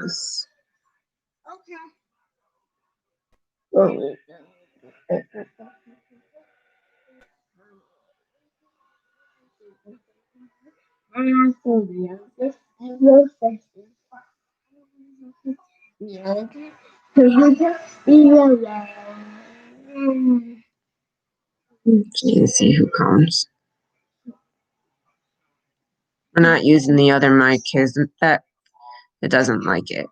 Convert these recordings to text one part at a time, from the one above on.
comes. Okay. Let's see who comes. We're not using the other mic because that it doesn't like it.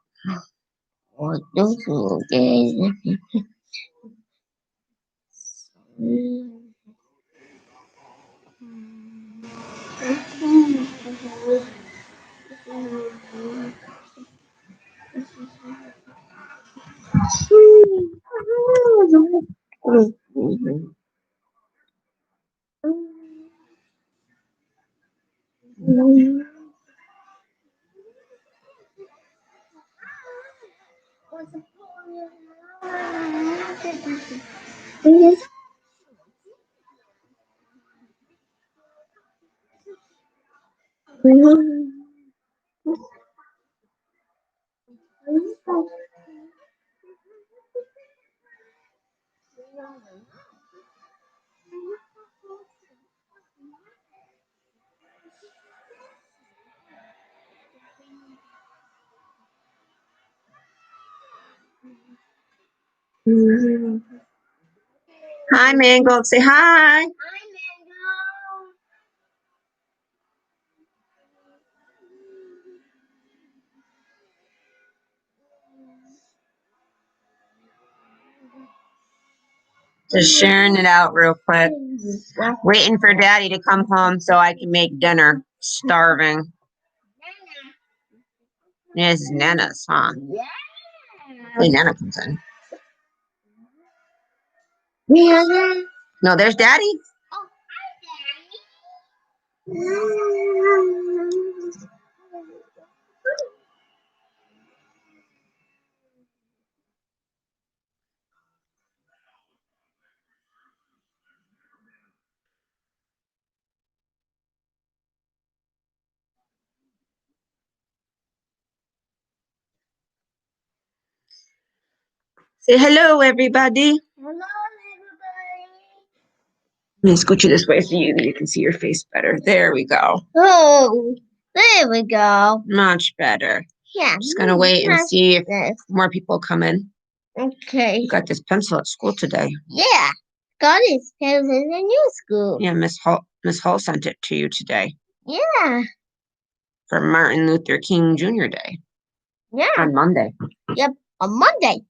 Hi, Mangold. Say hi. Just sharing it out real quick. Waiting for Daddy to come home so I can make dinner. Starving. Yes, Nana's, huh? Yeah. Hey, Nana comes in. Yeah. No, there's Daddy. Oh, hi, Daddy. Say hello, everybody. Hello, everybody. Let me scooch you this way so you can see your face better. There we go. Oh, there we go. Much better. Yeah. I'm just going to wait and see if more people come in. Okay. You got this pencil at school today. Yeah. Got it. It was in the new school. Yeah, Miss Hull sent it to you today. Yeah. For Martin Luther King Jr. Day. Yeah. On Monday. Yep, on Monday.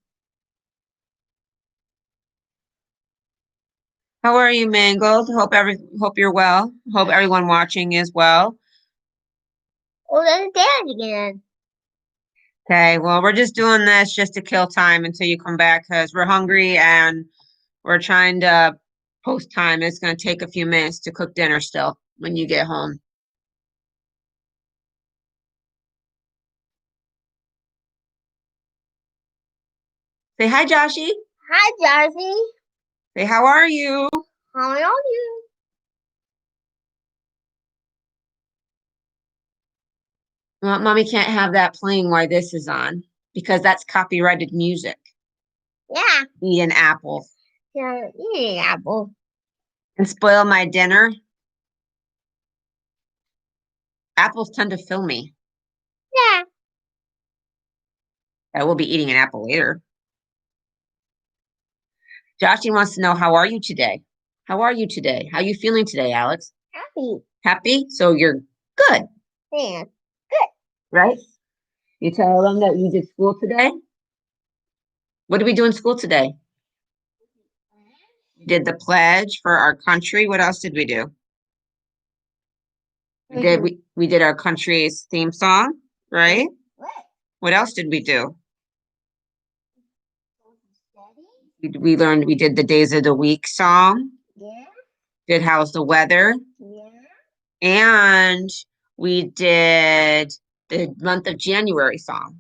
How are you, Mangold? Hope you're well. Hope everyone watching is well. Oh, there's Dad again. Okay, well, we're just doing this just to kill time until you come back because we're hungry and we're trying to post time. It's going to take a few minutes to cook dinner still when you get home. Say hi, Joshy. Hi, Joshy. Say, how are you? How are you? Well, Mommy can't have that playing while this is on because that's copyrighted music. Yeah. Eat an apple. Yeah, eating apple. And spoil my dinner. Apples tend to fill me. Yeah. I will be eating an apple later. Joshy wants to know, how are you today? How are you today? How are you feeling today, Alex? Happy. Happy? So you're good. Yeah. Good. Right? You tell them that you did school today? What did we do in school today? We did the pledge for our country. What else did we do? We did our country's theme song, right? What else did we do? We learned, we did the days of the week song. Yeah. Did how's the weather? Yeah. And we did the month of January song.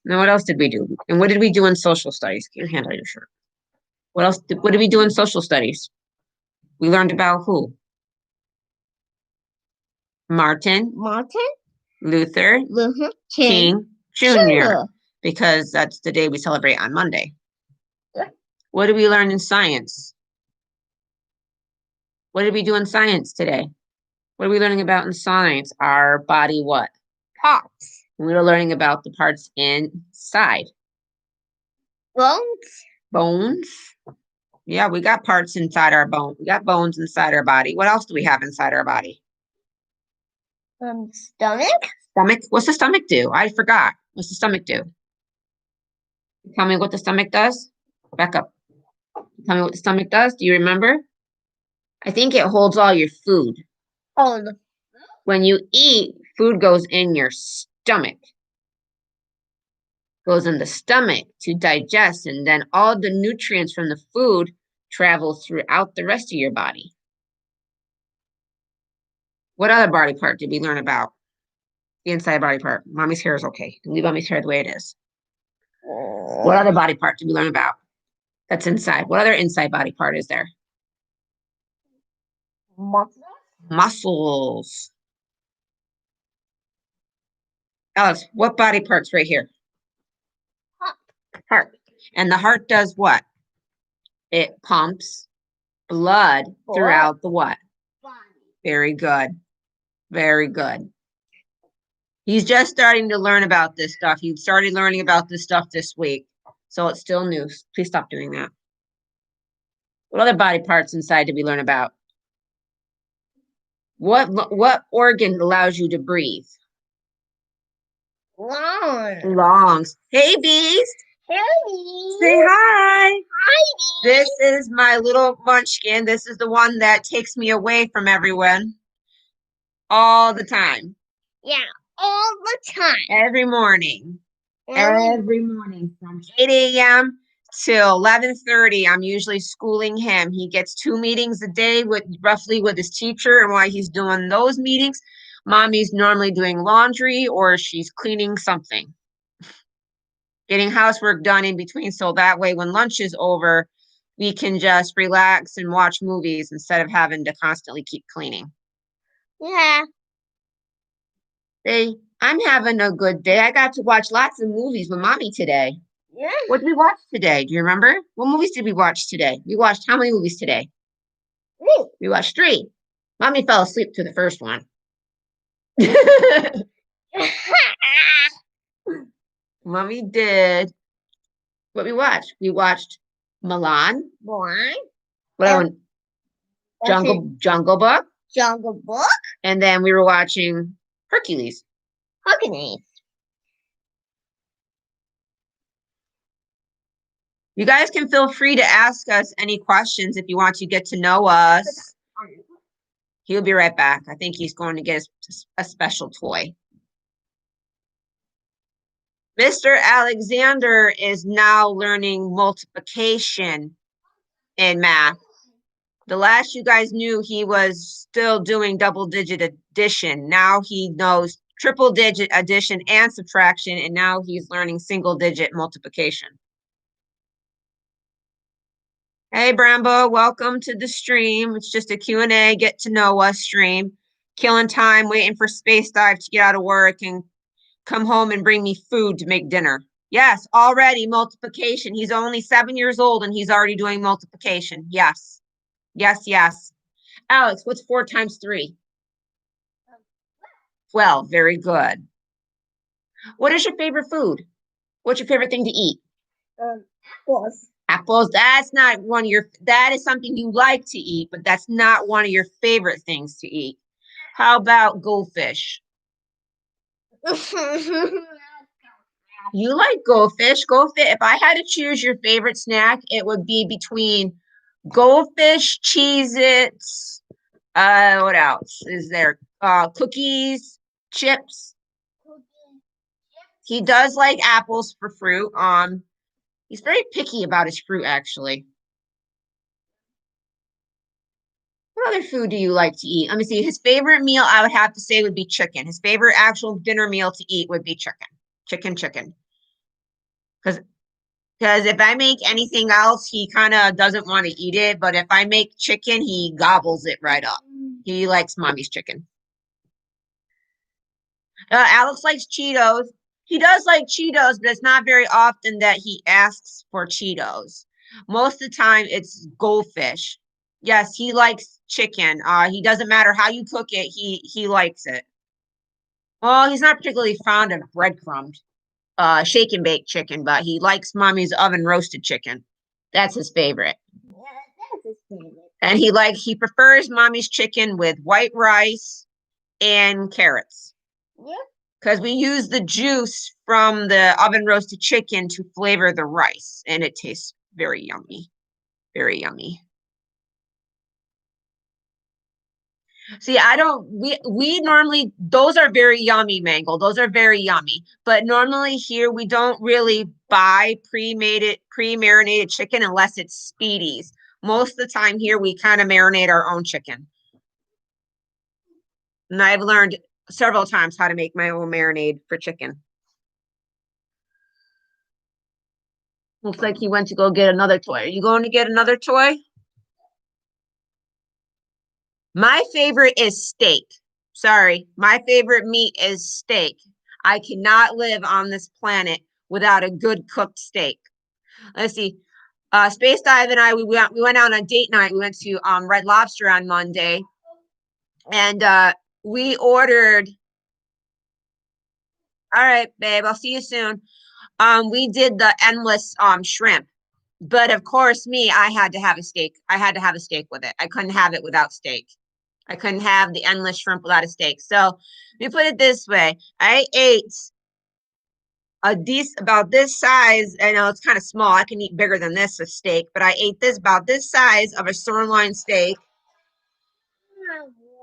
Now, what else did we do? And what did we do in social studies? Get your hand on your shirt. What did we do in social studies? We learned about who? Martin. Martin? Luther King King Jr., Jr. because that's the day we celebrate on Monday. Yeah. What did we learn in science? What did we do in science today? What are we learning about in science? Our body what? Pops. We were learning about the parts inside. Bones. Bones. Yeah, we got parts inside our bone. We got bones inside our body. What else do we have inside our body? Stomach. Stomach. What's the stomach do? I forgot. What's the stomach do? Tell me what the stomach does. Back up. Tell me what the stomach does. Do you remember? I think it holds all your food. Oh, When you eat, food goes in your stomach. Goes in the stomach to digest, and then all the nutrients from the food travel throughout the rest of your body. What other body part did we learn about? The inside body part. Mommy's hair is okay. Leave mommy's hair the way it is. What other body part did we learn about? That's inside. What other inside body part is there? muscles. Muscles. Alice, what body part's right here? Heart. And the heart does what? It pumps blood throughout the what? Body. Very good. Very good. He's just starting to learn about this stuff. He started learning about this stuff this week. So it's still new. Please stop doing that. What other body parts inside did we learn about? What organ allows you to breathe? Lungs. Lungs. Hey, Beast. Hey. Say hi. Hi. This is my little munchkin. This is the one that takes me away from everyone all the time. Yeah, all the time. Every morning. Every morning from 8 a.m. till 11:30, I'm usually schooling him. He gets 2 meetings a day with his teacher, and while he's doing those meetings, mommy's normally doing laundry or she's cleaning something. Getting housework done in between, so that way when lunch is over, we can just relax and watch movies instead of having to constantly keep cleaning. Yeah. Hey, I'm having a good day. I got to watch lots of movies with mommy today. Yeah. What did we watch today? Do you remember? What movies did we watch today? We watched how many movies today? 3. We watched 3. Mommy fell asleep to the first one. Mommy did. What we watched? We watched Milan. Born. What other one? Jungle Book. Jungle Book. And then we were watching Hercules. Hercules. You guys can feel free to ask us any questions if you want to get to know us. He'll be right back. I think he's going to get a special toy. Mr. Alexander is now learning multiplication in math. The last you guys knew, he was still doing double-digit addition. Now he knows triple-digit addition and subtraction, and now he's learning single-digit multiplication. Hey, Brambo, welcome to the stream. It's just a Q&A, get to know us stream. Killing time, waiting for Space Dive to get out of work and come home and bring me food to make dinner. Yes, already multiplication. He's only 7 years old and he's already doing multiplication. Yes. Yes, yes. Alex, what's 4 times 3? 12. Very good. What is your favorite food? What's your favorite thing to eat? Apples. Apples. That's not one of your, that is something you like to eat, but that's not one of your favorite things to eat. How about goldfish? You like goldfish. Goldfish. If I had to choose your favorite snack, it would be between goldfish, Cheez-Its, what else is there? Cookies, chips. He does like apples for fruit. He's very picky about his fruit, actually. What other food do you like to eat? Let me see. His favorite meal, I would have to say, would be chicken. His favorite actual dinner meal to eat would be chicken. Chicken. Because if I make anything else, he kind of doesn't want to eat it. But if I make chicken, he gobbles it right up. He likes mommy's chicken. Alex likes Cheetos. He does like Cheetos, but it's not very often that he asks for Cheetos. Most of the time, it's goldfish. Yes, he likes chicken. He doesn't matter how you cook it. He likes it. Well, he's not particularly fond of breadcrumbs, shake and bake chicken, but he likes mommy's oven roasted chicken. That's his favorite. Yeah, that's his favorite. And he prefers mommy's chicken with white rice and carrots. Yeah. Because we use the juice from the oven roasted chicken to flavor the rice, and it tastes very yummy. Very yummy. See, I don't we normally those are very yummy, Mango. Those are very yummy. But normally here we don't really buy pre-marinated chicken unless it's Speedies. Most of the time here we kind of marinate our own chicken. And I've learned several times how to make my own marinade for chicken. Looks like he went to go get another toy. Are you going to get another toy? My favorite is steak. Sorry, my favorite meat is steak. I cannot live on this planet without a good cooked steak. Let's see. Space Dive and I we went out on date night. We went to Red Lobster on Monday, and we ordered. All right, babe. I'll see you soon. We did the endless shrimp, but of course, I had to have a steak. I had to have a steak with it. I couldn't have it without steak. I couldn't have the endless shrimp without a steak. So let me put it this way. I ate about this size. I know it's kind of small. I can eat bigger than this of steak, but I ate this about this size of a sirloin steak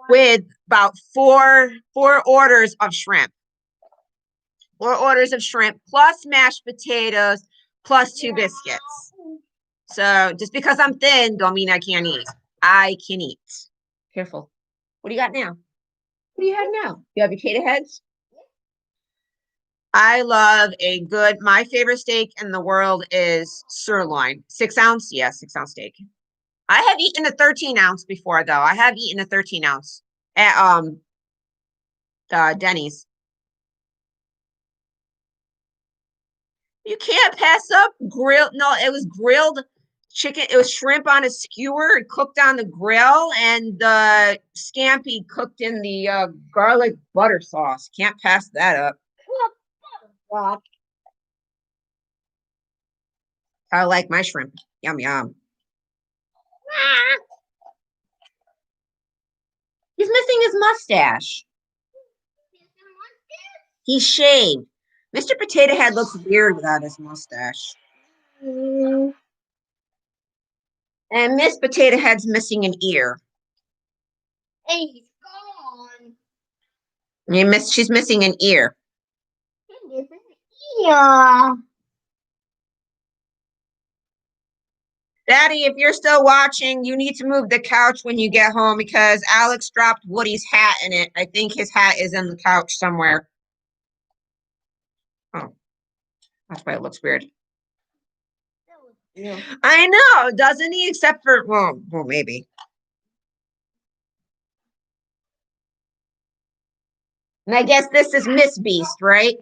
with about four orders of shrimp. 4 orders of shrimp plus mashed potatoes plus 2 biscuits. So just because I'm thin don't mean I can't eat. I can eat. Careful. What do you got now? What do you have now? You have potato heads? I love my favorite steak in the world is sirloin. 6-ounce? Yeah, 6-ounce steak. I have eaten a 13-ounce before, though. I have eaten a 13-ounce at Denny's. You can't pass up grilled. No, it was grilled chicken. It was shrimp on a skewer, cooked on the grill, and the scampi cooked in the garlic butter sauce. Can't pass that up. I like my shrimp. Yum, yum. He's missing his mustache. He's shaved. Mr. Potato Head looks weird without his mustache. And Miss Potato Head's missing an ear. Hey, he's gone. She's missing an ear. Yeah. Daddy, if you're still watching, you need to move the couch when you get home because Alex dropped Woody's hat in it. I think his hat is in the couch somewhere. Oh, that's why it looks weird. Yeah. I know, doesn't he? Except for, well, maybe. And I guess this is Miss Beast, right?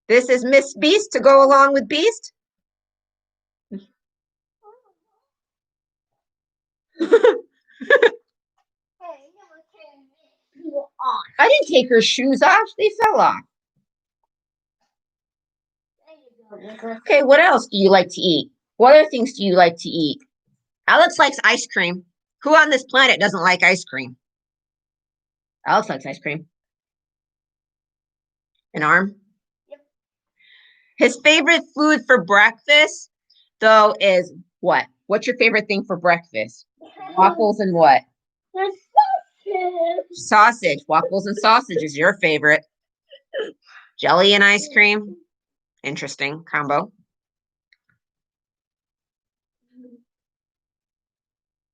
This is Miss Beast to go along with Beast? I didn't take her shoes off. They fell off. Okay, what else do you like to eat? What other things do you like to eat? Alex likes ice cream. Who on this planet doesn't like ice cream? Alex likes ice cream. An arm? Yep. His favorite food for breakfast, though, is what? What's your favorite thing for breakfast? Waffles and what? Sausage. Waffles and sausage is your favorite. Jelly and ice cream. Interesting combo.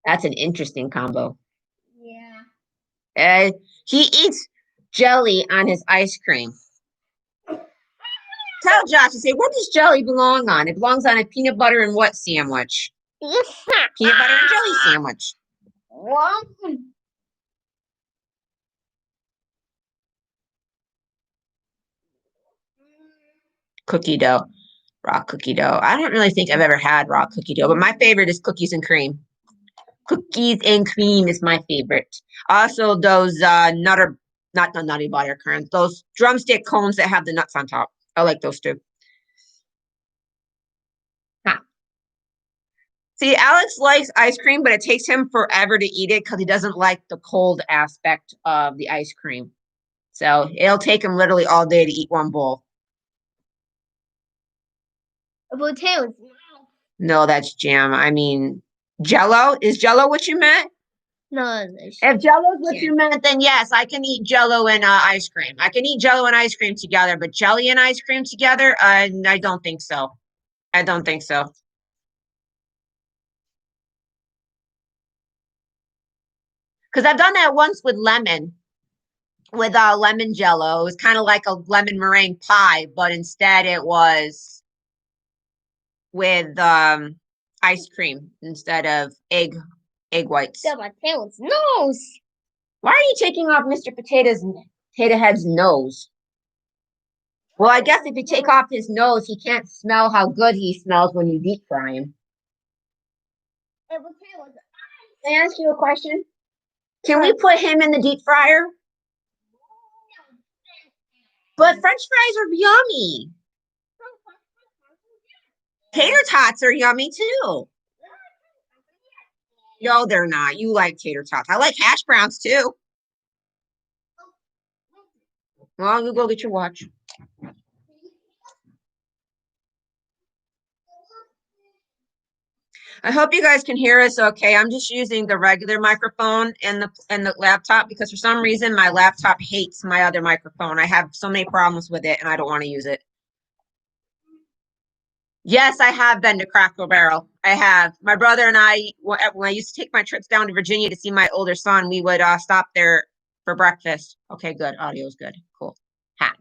That's an interesting combo. Yeah. He eats jelly on his ice cream. Tell Josh to say, what does jelly belong on? It belongs on a peanut butter and what sandwich? Peanut butter and jelly sandwich. What? cookie dough. Raw cookie dough. I don't really think I've ever had raw cookie dough, but my favorite is cookies and cream. Cookies and cream is my favorite. Also, those nutter, not the nutty buttercreams, those drumstick cones that have the nuts on top. I like those too. Huh. See, Alex likes ice cream, but it takes him forever to eat it because he doesn't like the cold aspect of the ice cream. So it'll take him literally all day to eat one bowl. Potatoes. No, that's jam. I mean, Jello. Is Jello what you meant? No, If Jello's what you meant, then yes, I can eat Jello and ice cream. I can eat Jello and ice cream together, but jelly and ice cream together, I don't think so. I don't think so. Because I've done that once with lemon, with lemon Jello. It was kind of like a lemon meringue pie, but instead it was with ice cream instead of egg whites. The potatoes nose. Why are you taking off Mr. Potato Head's nose? Well, I guess if you take off his nose, he can't smell how good he smells when you deep fry him. Can I ask you a question? Can we put him in the deep fryer? But French fries are yummy. Tater tots are yummy too. No, they're not. You like tater tots. I like hash browns too. Well, you go get your watch. I hope you guys can hear us okay. I'm just using the regular microphone in the laptop because for some reason my laptop hates my other microphone. I have so many problems with it and I don't want to use it. Yes, I have been to Cracker Barrel. I have. My brother and I, when I used to take my trips down to Virginia to see my older son, we would stop there for breakfast. Okay, good. Audio's good. Cool. Hat.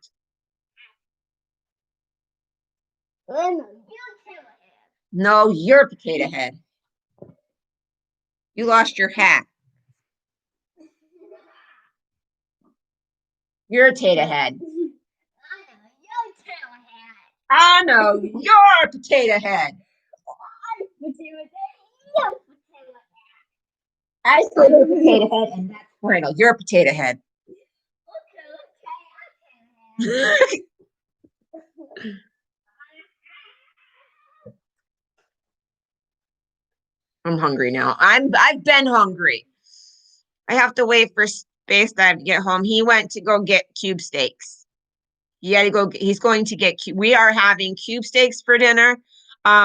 No, you're Potato Head. You lost your hat. You're a Potato Head. I know, you're a Potato Head. I said a Potato Head, and that's Randall. You're a Potato Head. I'm hungry now. I've been hungry. I have to wait for Space Dive to get home. He went to go get cube steaks. He had to go. He's going to get. We are having cube steaks for dinner.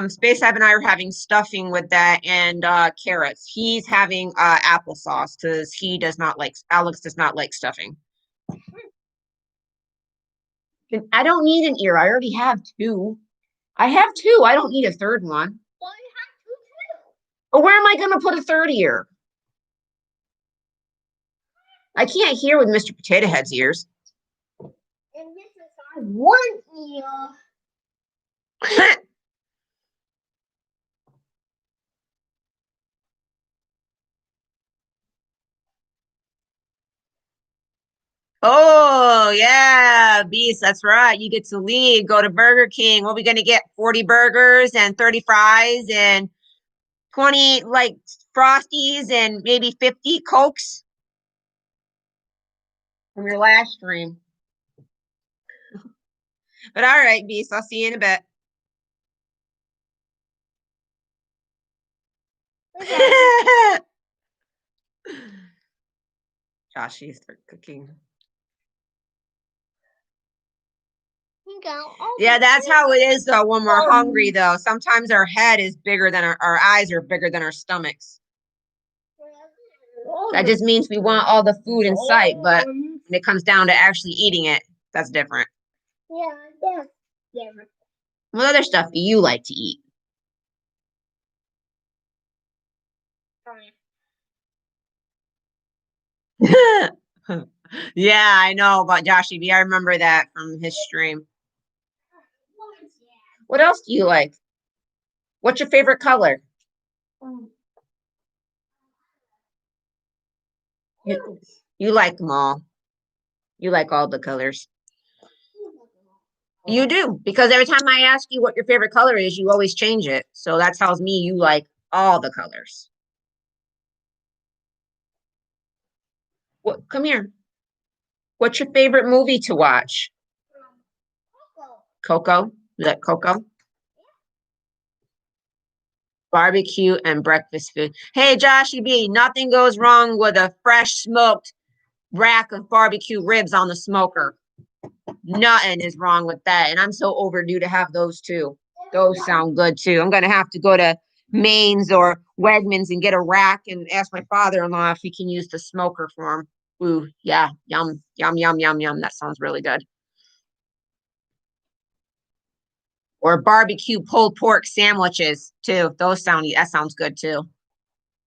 Space Dive and I are having stuffing with that and carrots. He's having applesauce because he does not like. Alex does not like stuffing. I don't need an ear. I already have two. I have two. I don't need a third one. Well, you have two too. But where am I going to put a third ear? I can't hear with Mr. Potato Head's ears. And this is our one ear. Oh, yeah, Beast, that's right. You get to leave, go to Burger King. What are we going to get? 40 burgers and 30 fries and 20 like Frosties and maybe 50 Cokes from your last stream. But all right, Beast, I'll see you in a bit. Josh, you start cooking. Yeah, that's how it is though when we're hungry though. Sometimes our head is bigger than our eyes are bigger than our stomachs. That just means we want all the food in sight, but when it comes down to actually eating it, that's different. Yeah, that's different. What other stuff do you like to eat? Yeah, I know about Joshy B. I remember that from his stream. What else do you like? What's your favorite color? You like them all. You like all the colors. You do, because every time I ask you what your favorite color is, you always change it. So that tells me you like all the colors. What? Come here. What's your favorite movie to watch? Coco? Is that Coco? Barbecue and breakfast food. Hey, Joshy B, nothing goes wrong with a fresh smoked rack of barbecue ribs on the smoker. Nothing is wrong with that. And I'm so overdue to have those too. Those sound good too. I'm gonna have to go to Maine's or Wegmans and get a rack and ask my father-in-law if he can use the smoker for him. Ooh, yeah, yum, yum, yum, yum, yum. That sounds really good. Or barbecue pulled pork sandwiches too. Those sound that sounds good too.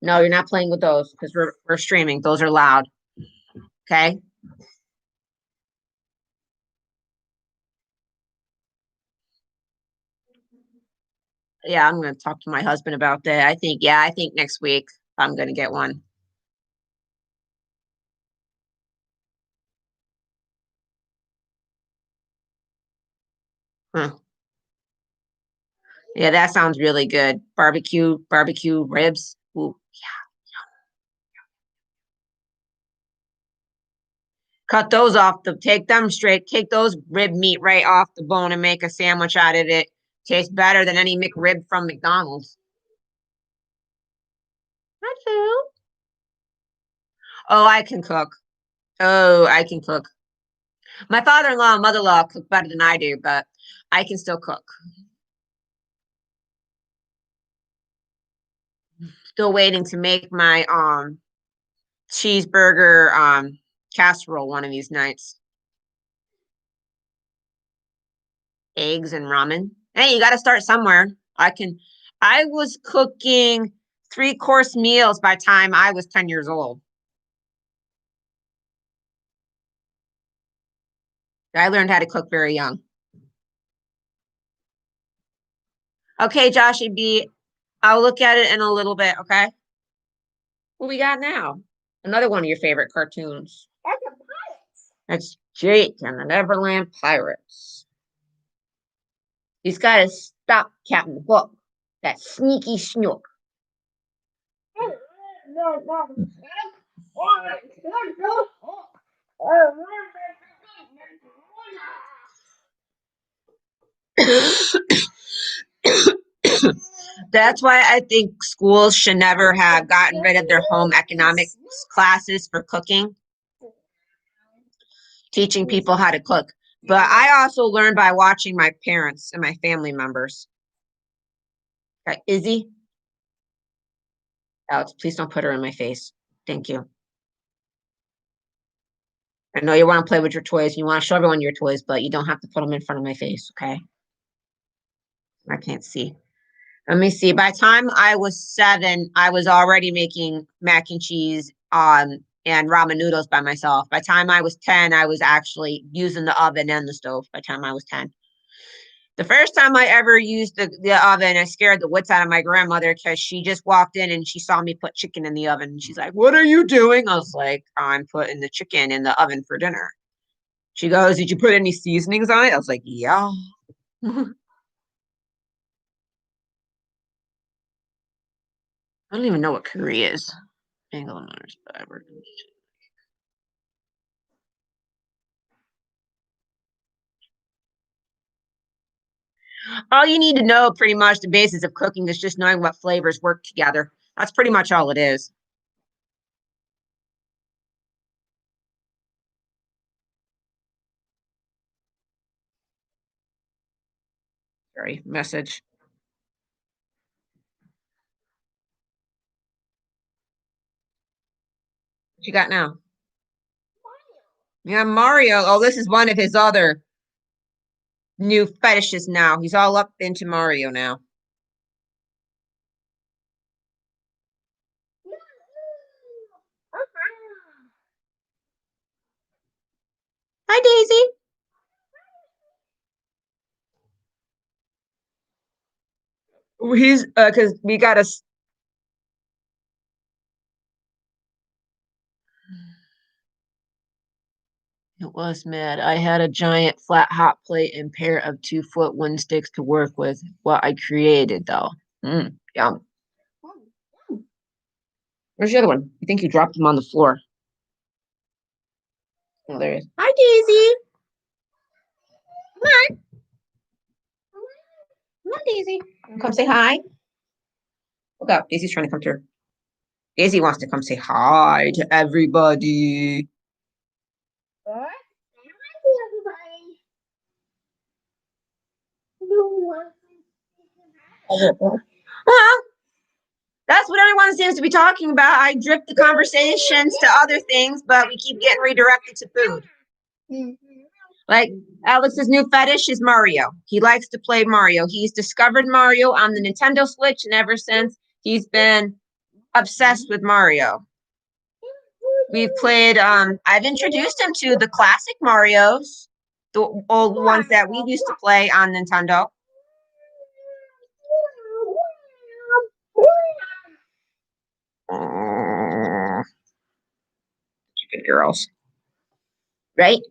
No, you're not playing with those because we're streaming. Those are loud. Okay. Yeah, I'm gonna talk to my husband about that. I think next week I'm gonna get one. Huh. Yeah, that sounds really good. Barbecue ribs. Ooh. Cut those off take them straight, take those rib meat right off the bone and make a sandwich out of it. Tastes better than any McRib from McDonald's. Hello. Oh, I can cook. Oh, I can cook. My father-in-law and mother-in-law cook better than I do, but I can still cook. Still waiting to make my cheeseburger casserole one of these nights. Eggs and ramen. Hey, you got to start somewhere. I was cooking three-course meals by time I was 10 years old. I learned how to cook very young. Okay, Joshy B, I'll look at it in a little bit, okay? What we got now? Another one of your favorite cartoons. That's Jake and the Neverland Pirates. He's got to stop Captain Hook, that sneaky snook. That's why I think schools should never have gotten rid of their home economics classes for cooking, teaching people how to cook. But I also learned by watching my parents and my family members. Got Izzy, Alex, please don't put her in my face. Thank you. I know you want to play with your toys. You want to show everyone your toys, but you don't have to put them in front of my face, okay? I can't see. Let me see. By the time I was 7, I was already making mac and cheese and ramen noodles by myself. By the time I was 10, I was actually using the oven and the stove by the time I was 10. The first time I ever used the oven, I scared the wits out of my grandmother because she just walked in and she saw me put chicken in the oven. And she's like, "What are you doing?" I was like, "I'm putting the chicken in the oven for dinner." She goes, "Did you put any seasonings on it?" I was like, "Yeah." I don't even know what curry is. English, whatever. All you need to know, pretty much, the basis of cooking is just knowing what flavors work together. That's pretty much all it is. Sorry, message. What you got now? Yeah, Mario. Oh, this is one of his other new fetishes now. He's all up into Mario now. Hi, Daisy. He's because we got a It was mad. I had a giant flat hot plate and pair of 2-foot wooden sticks to work with. What I created, though. Yum. Where's the other one? I think you dropped him on the floor. Oh, there he is. Hi, Daisy. Come on. Come on, Daisy. Come say hi. Look out. Daisy's trying to come through. Daisy wants to come say hi to everybody. Well, that's what everyone seems to be talking about. I drift the conversations to other things, but we keep getting redirected to food. Like Alex's new fetish is Mario. He likes to play Mario. He's discovered Mario on the Nintendo Switch, and ever since he's been obsessed with Mario. We've played, I've introduced him to the classic Marios, the old ones that we used to play on Nintendo. Good girls. Right?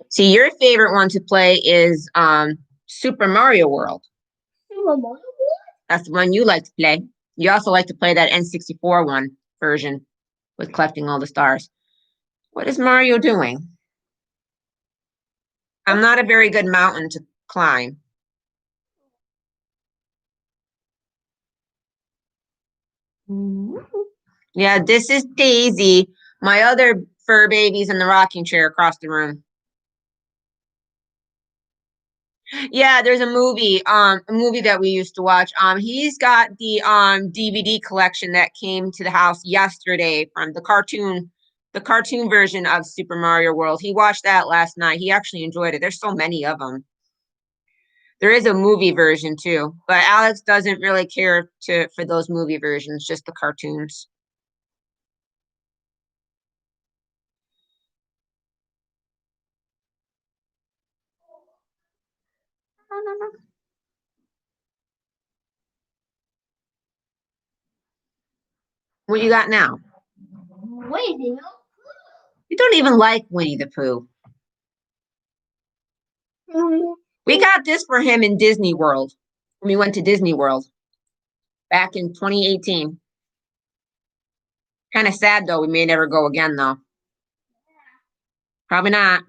See, your favorite one to play is Super Mario World. That's the one you like to play. You also like to play that N64 one version with collecting all the stars. What is Mario doing? I'm not a very good mountain to climb. Yeah, this is Daisy. My other fur baby's in the rocking chair across the room. Yeah, there's a movie that we used to watch. He's got the DVD collection that came to the house yesterday from the cartoon version of Super Mario World. He watched that last night. He actually enjoyed it. There's so many of them. There is a movie version too, but Alex doesn't really care for those movie versions, just the cartoons. What you got now? You don't even like Winnie the Pooh. We got this for him in Disney World when we went to Disney World back in 2018. Kind of sad though. We may never go again though. Probably not.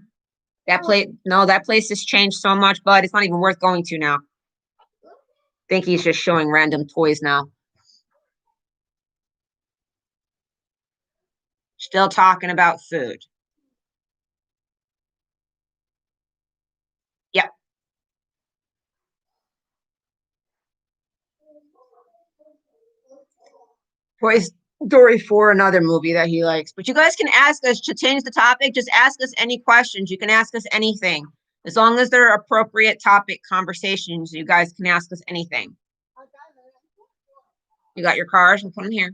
That place has changed so much, but it's not even worth going to now. I think he's just showing random toys now. Still talking about food. Yep. Toy Story 4, another movie that he likes. But you guys can ask us to change the topic. Just ask us any questions. You can ask us anything. As long as they're appropriate topic conversations, you guys can ask us anything. You got your cars? We'll put them here.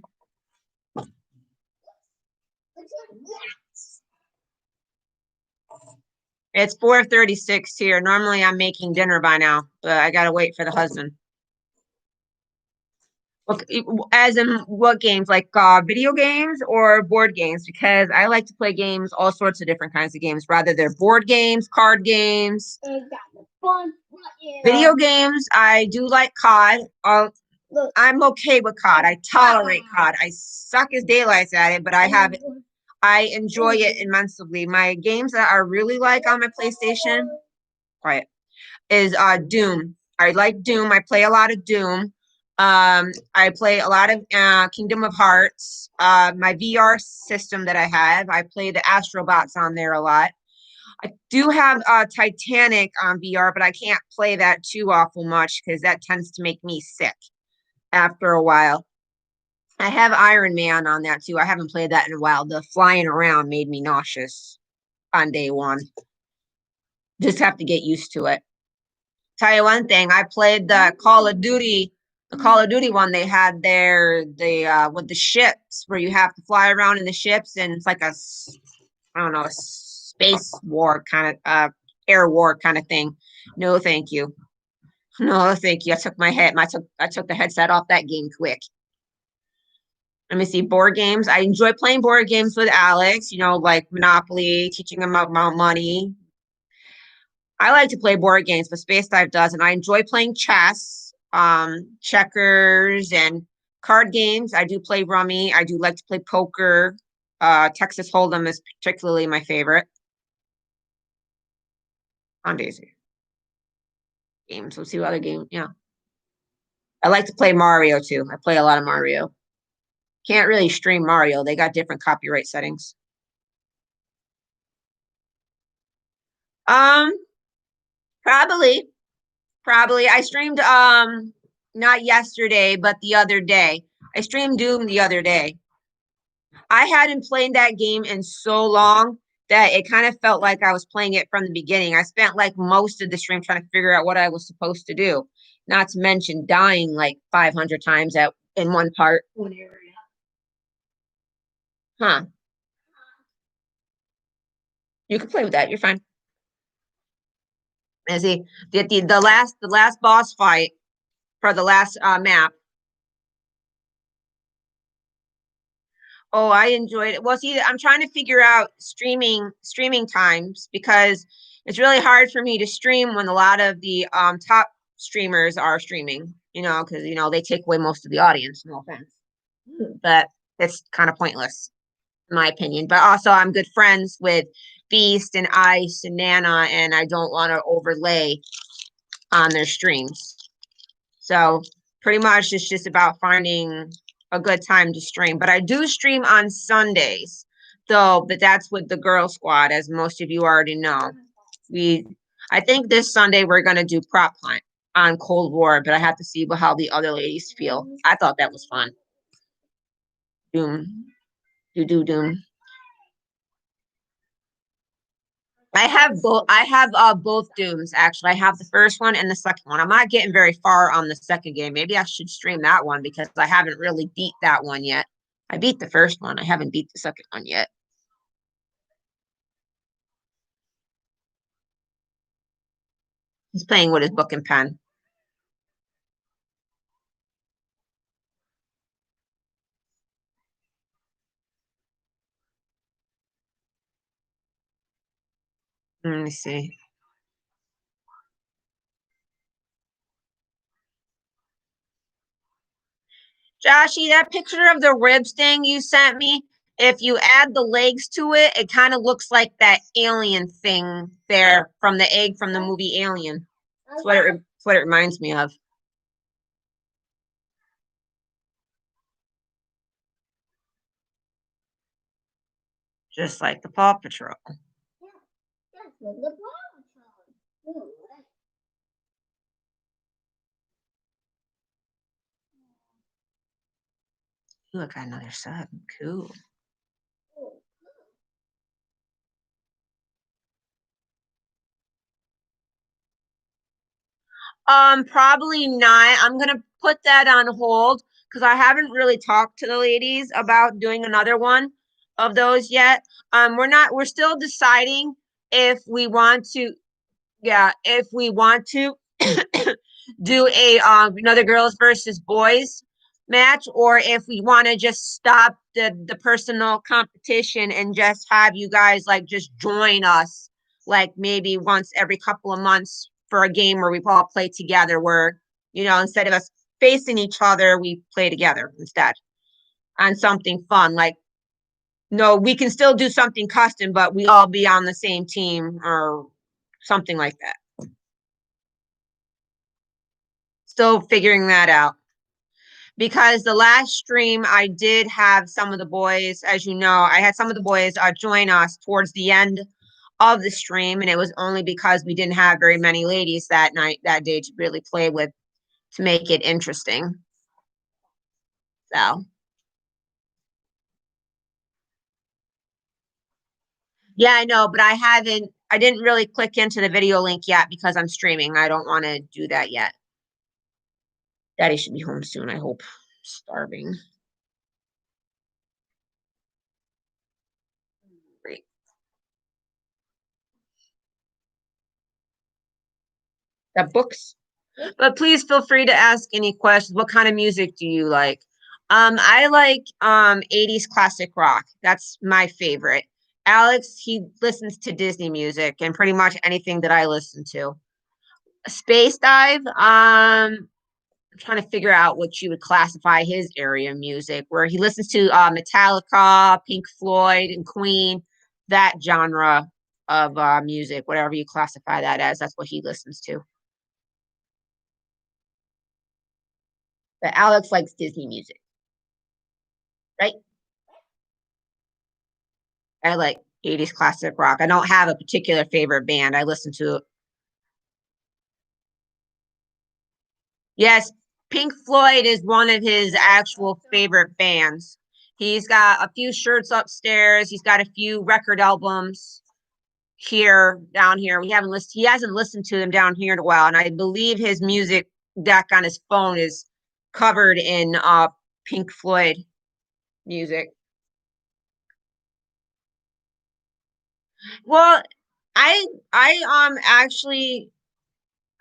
It's 4:36 here. Normally I'm making dinner by now, but I gotta wait for the husband. As in what games, like video games or board games? Because I like to play games, all sorts of different kinds of games, rather they're board games, card games. Video games, I do like COD. I'm okay with COD. I tolerate COD. I suck as daylights at it, but I enjoy it immensely. My games that I really like on my PlayStation, quiet, is Doom. I like Doom. I play a lot of Doom. I play a lot of Kingdom of Hearts. My VR system that I have, I play the Astrobots on there a lot. I do have Titanic on VR, but I can't play that too awful much because that tends to make me sick after a while. I have Iron Man on that too. I haven't played that in a while. The flying around made me nauseous on day one. Just have to get used to it. Tell you one thing, I played the Call of Duty one they had there, with the ships where you have to fly around in the ships and it's like I don't know, a space war kind of air war kind of thing. No, thank you. No, thank you. I took the headset off that game quick. Let me see, board games. I enjoy playing board games with Alex, like Monopoly, teaching him about money. I like to play board games, but Space Dive doesn't. I enjoy playing chess, checkers, and card games. I do play rummy. I do like to play poker. Texas Hold'em is particularly my favorite on Daisy games. Let's see what other game. Yeah, I like to play Mario too. I play a lot of Mario. Can't really stream Mario. They got different copyright settings. Um, probably, probably. I streamed not yesterday, but the other day. I streamed Doom the other day. I hadn't played that game in so long that it kind of felt like I was playing it from the beginning. I spent like most of the stream trying to figure out what I was supposed to do. Not to mention dying like 500 times at in one part. One area. Huh. You can play with that. You're fine. And see, the last boss fight for the last map. Oh, I enjoyed it. Well, see, I'm trying to figure out streaming times because it's really hard for me to stream when a lot of the top streamers are streaming, because they take away most of the audience, no offense. But it's kind of pointless, in my opinion. But also I'm good friends with Beast and Ice and Nana, and I don't want to overlay on their streams. So pretty much it's just about finding a good time to stream. But I do stream on Sundays, though, but that's with the girl squad, as most of you already know. We I think this Sunday we're gonna do prop hunt on Cold War, but I have to see how the other ladies feel. I thought that was fun. Doom. Doom. I have both Dooms actually. I have the first one and the second one. I'm not getting very far on the second game. Maybe I should stream that one because I haven't really beat that one yet. I beat the first one. I haven't beat the second one yet. He's playing with his book and pen. Let me see. Joshy, that picture of the ribs thing you sent me, if you add the legs to it, it kind of looks like that alien thing there from the egg from the movie Alien. That's what it reminds me of. Just like the Paw Patrol. Look, got another sub. Cool. Probably not. I'm gonna put that on hold because I haven't really talked to the ladies about doing another one of those yet. We're still deciding if we want to, yeah, if we want to do a another girls versus boys match, or if we want to just stop the personal competition and just have you guys like just join us like maybe once every couple of months for a game where we all play together where instead of us facing each other we play together instead on something fun like no we can still do something custom but we all be on the same team or something like that. Still figuring that out because the last stream I did have some of the boys, as you know, I had some of the boys join us towards the end of the stream, and it was only because we didn't have very many ladies that day to really play with to make it interesting. So yeah, I know, but I didn't really click into the video link yet because I'm streaming. I don't want to do that yet. Daddy should be home soon, I hope. Starving. Great. That books. But please feel free to ask any questions. What kind of music do you like? I like 80s classic rock. That's my favorite. Alex, he listens to Disney music and pretty much anything that I listen to. Space Dive, I'm trying to figure out what you would classify his area of music, where he listens to Metallica, Pink Floyd, and Queen, that genre of music, whatever you classify that as, that's what he listens to. But Alex likes Disney music, right? I like 80s classic rock. I don't have a particular favorite band. I listen to, yes, Pink Floyd is one of his actual favorite bands. He's got a few shirts upstairs. He's got a few record albums here down here. We haven't listened. He hasn't listened to them down here in a while, and I believe his music deck on his phone is covered in Pink Floyd music. Well, I I actually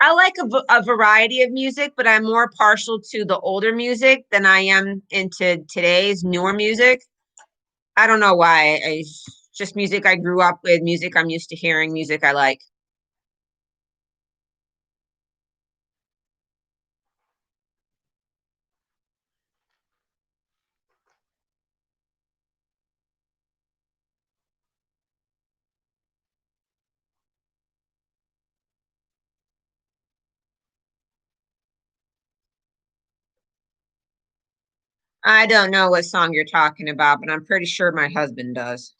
I like a variety of music, but I'm more partial to the older music than I am into today's newer music. I don't know why. Just music I grew up with, music I'm used to hearing, music I like. I don't know what song you're talking about, but I'm pretty sure my husband does.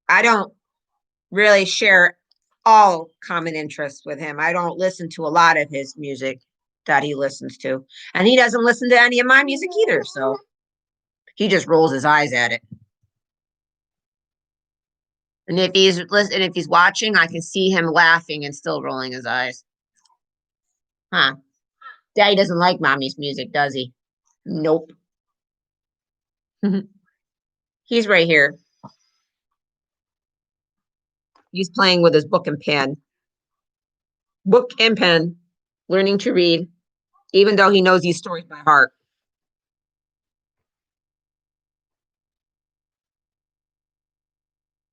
I don't really share all common interests with him. I don't listen to a lot of his music that he listens to, and he doesn't listen to any of my music either. So he just rolls his eyes at it. And if he's listening, if he's watching, I can see him laughing and still rolling his eyes. Huh? Daddy doesn't like mommy's music, does he? Nope. He's right here. He's playing with his book and pen. Book and pen, learning to read, even though he knows these stories by heart.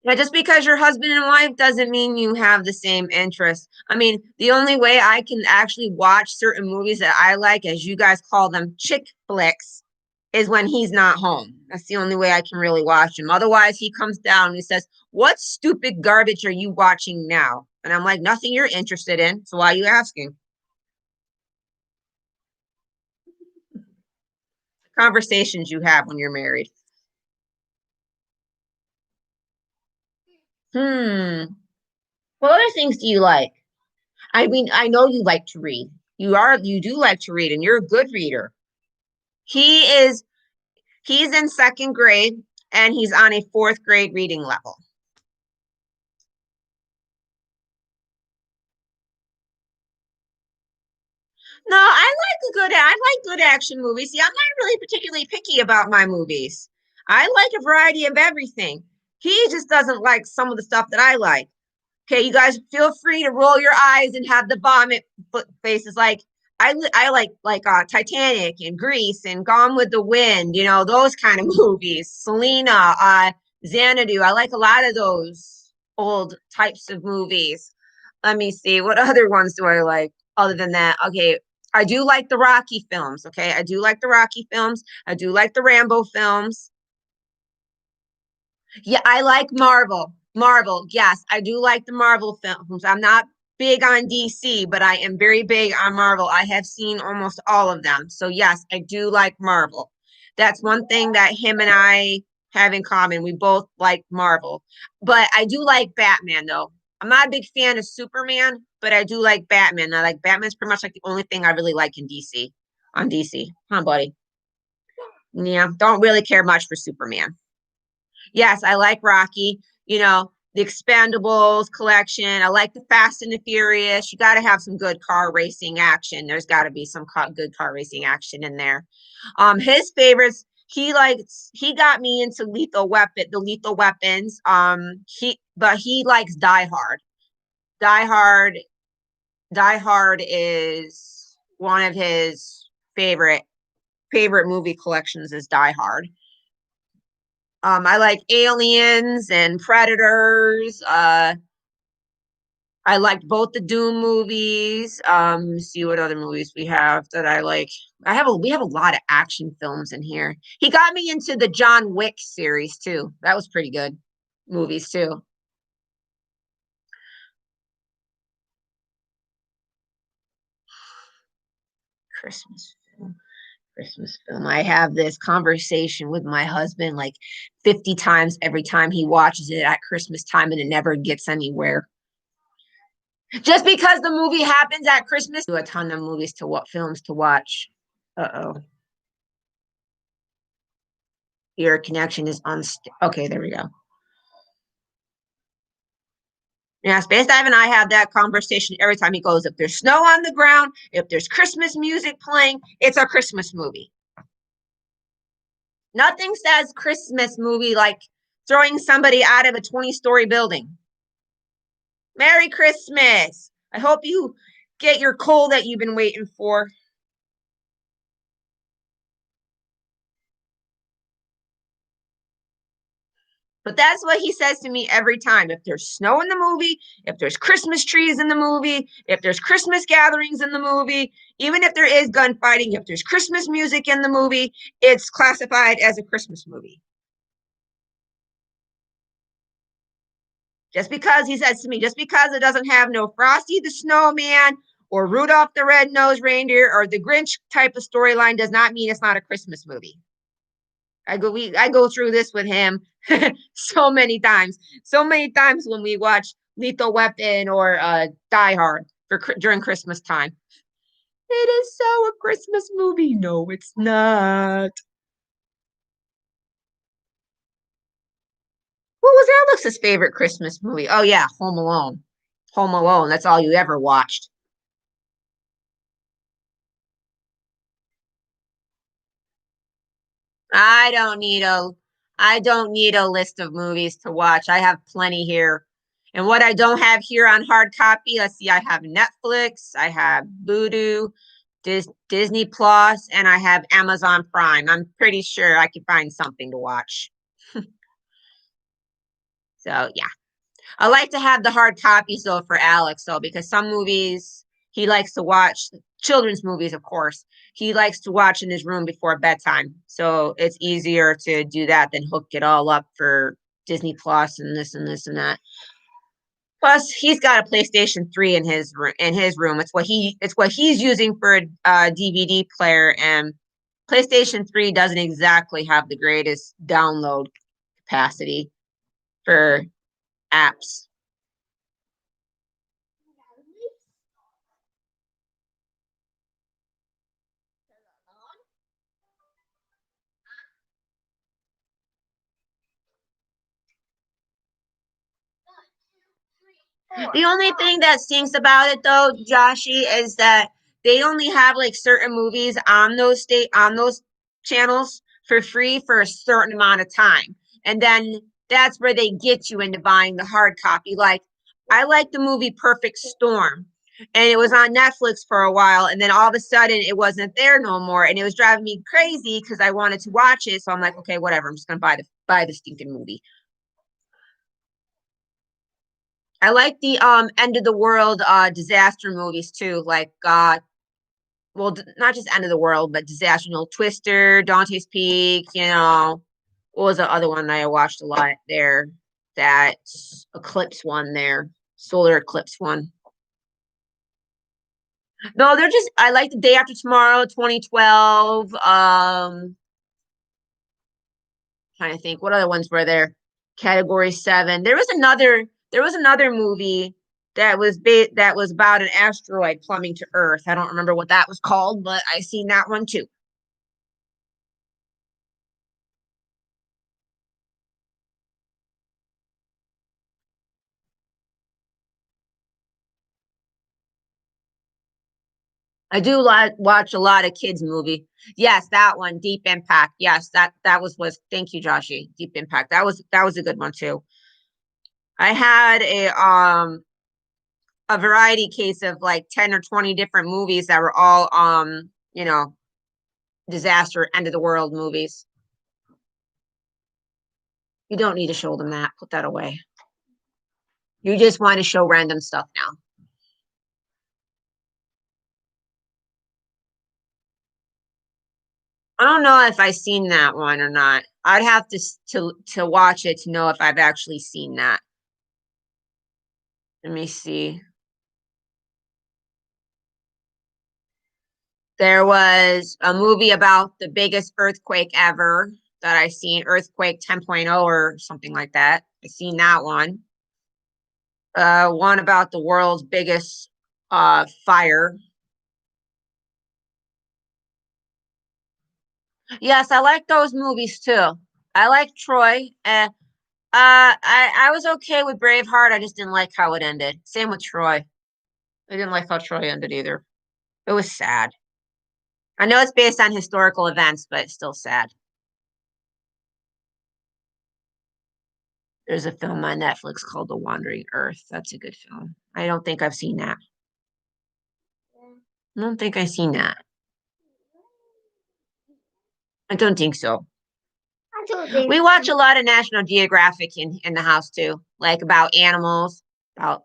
Yeah, just because you're husband and wife doesn't mean you have the same interests. I mean, the only way I can actually watch certain movies that I like, as you guys call them, chick flicks, is when he's not home. That's the only way I can really watch him. Otherwise, he comes down and he says, "What stupid garbage are you watching now?" And I'm like, "Nothing you're interested in. So why are you asking?" Conversations you have when you're married. What other things do you like? I mean, I know you like to read. You do like to read, and you're a good reader. He is he's in second grade and he's on a fourth grade reading level. No, I like good action movies. See, I'm not really particularly picky about my movies. I like a variety of everything. He just doesn't like some of the stuff that I like. Okay, you guys feel free to roll your eyes and have the vomit faces. Like I like Titanic and Grease and Gone with the Wind. You know those kind of movies. Selena, Xanadu. I like a lot of those old types of movies. Let me see. What other ones do I like other than that? Okay, I do like the Rocky films. Okay, I do like the Rocky films. I do like the Rambo films. Yeah, I like Marvel. Marvel, yes, I do like the Marvel films. I'm not big on DC, but I am very big on Marvel. I have seen almost all of them. So, yes, I do like Marvel. That's one thing that him and I have in common. We both like Marvel. But I do like Batman, though. I'm not a big fan of Superman, but I do like Batman. I like Batman's pretty much like the only thing I really like in DC, on DC. Huh, buddy? Yeah, don't really care much for Superman. Yes, I like Rocky, you know, the Expendables collection. I like the Fast and the Furious. You got to have some good car racing action. There's got to be some good car racing action in there. His favorites, he got me into the Lethal Weapons. But he likes Die Hard. Die Hard, Die Hard is one of his favorite. favorite movie collections is Die Hard. I like Aliens and Predators. I liked both the Doom movies. See what other movies we have that I like. We have a lot of action films in here. He got me into the John Wick series too. That was pretty good. Movies too. Christmas film. Christmas film. I have this conversation with my husband like 50 times every time he watches it at Christmas time and it never gets anywhere. Just because the movie happens at Christmas, do a ton of movies to what films to watch. Uh-oh. Your connection is okay, there we go. Yeah, Space Dive and I have that conversation every time he goes. If there's snow on the ground, if there's Christmas music playing, it's a Christmas movie. Nothing says Christmas movie like throwing somebody out of a 20-story building. Merry Christmas. I hope you get your coal that you've been waiting for. But that's what he says to me every time. If there's snow in the movie, if there's Christmas trees in the movie, if there's Christmas gatherings in the movie, even if there is gunfighting, if there's Christmas music in the movie, it's classified as a Christmas movie. Just because he says to me, just because it doesn't have no Frosty the Snowman or Rudolph the Red-Nosed Reindeer or the Grinch type of storyline does not mean it's not a Christmas movie. I go through this with him so many times. So many times when we watch Lethal Weapon or Die Hard for during Christmas time. It is so a Christmas movie. No, it's not. What was Alex's favorite Christmas movie? Oh yeah, Home Alone. Home Alone. That's all you ever watched. I don't need a I don't need a list of movies to watch. I have plenty here. And what I don't have here on hard copy, let's see, I have Netflix, I have Voodoo, Disney Plus, and I have Amazon Prime. I'm pretty sure I could find something to watch. So yeah. I like to have the hard copies though for Alex though, because some movies he likes to watch children's movies, of course. He likes to watch in his room before bedtime. So it's easier to do that than hook it all up for Disney Plus and this and this and that. Plus, he's got a PlayStation 3 in his room. It's what he's using for a DVD player, and PlayStation 3 doesn't exactly have the greatest download capacity for apps. The only thing that stinks about it though, Joshy, is that they only have like certain movies on those channels for free for a certain amount of time. And then that's where they get you into buying the hard copy. Like I like the movie Perfect Storm. And it was on Netflix for a while, and then all of a sudden it wasn't there no more, and it was driving me crazy because I wanted to watch it. So I'm like, okay, whatever. I'm just gonna buy the stinking movie. I like the end of the world disaster movies too, like well not just end of the world, but disaster, Twister, Dante's Peak, what was the other one that I watched a lot there? That eclipse one there, solar eclipse one. No, they're just I like the day after tomorrow, 2012. Trying to think what other ones were there. Category 7. There was another movie that was about an asteroid plumbing to Earth. I don't remember what that was called, but I seen that one too. I do watch a lot of kids movie. Yes, that one, Deep Impact. Yes, that was thank you, Joshy. Deep Impact. That was a good one too. I had a variety case of like 10 or 20 different movies that were all disaster, end of the world movies. You don't need to show them that. Put that away. You just want to show random stuff now. I don't know if I've seen that one or not. I'd have to watch it to know if I've actually seen that. Let me see. There was a movie about the biggest earthquake ever that I seen, Earthquake 10.0 or something like that. I seen that one. One about the world's biggest fire. Yes, I like those movies too. I like Troy. I was okay with Braveheart. I just didn't like how it ended. Same with Troy. I didn't like how Troy ended either. It was sad. I know it's based on historical events, but it's still sad. There's a film on Netflix called The Wandering Earth. That's a good film. I don't think I've seen that. I don't think I've seen that. I don't think so. We watch a lot of National Geographic in the house too, like about animals. About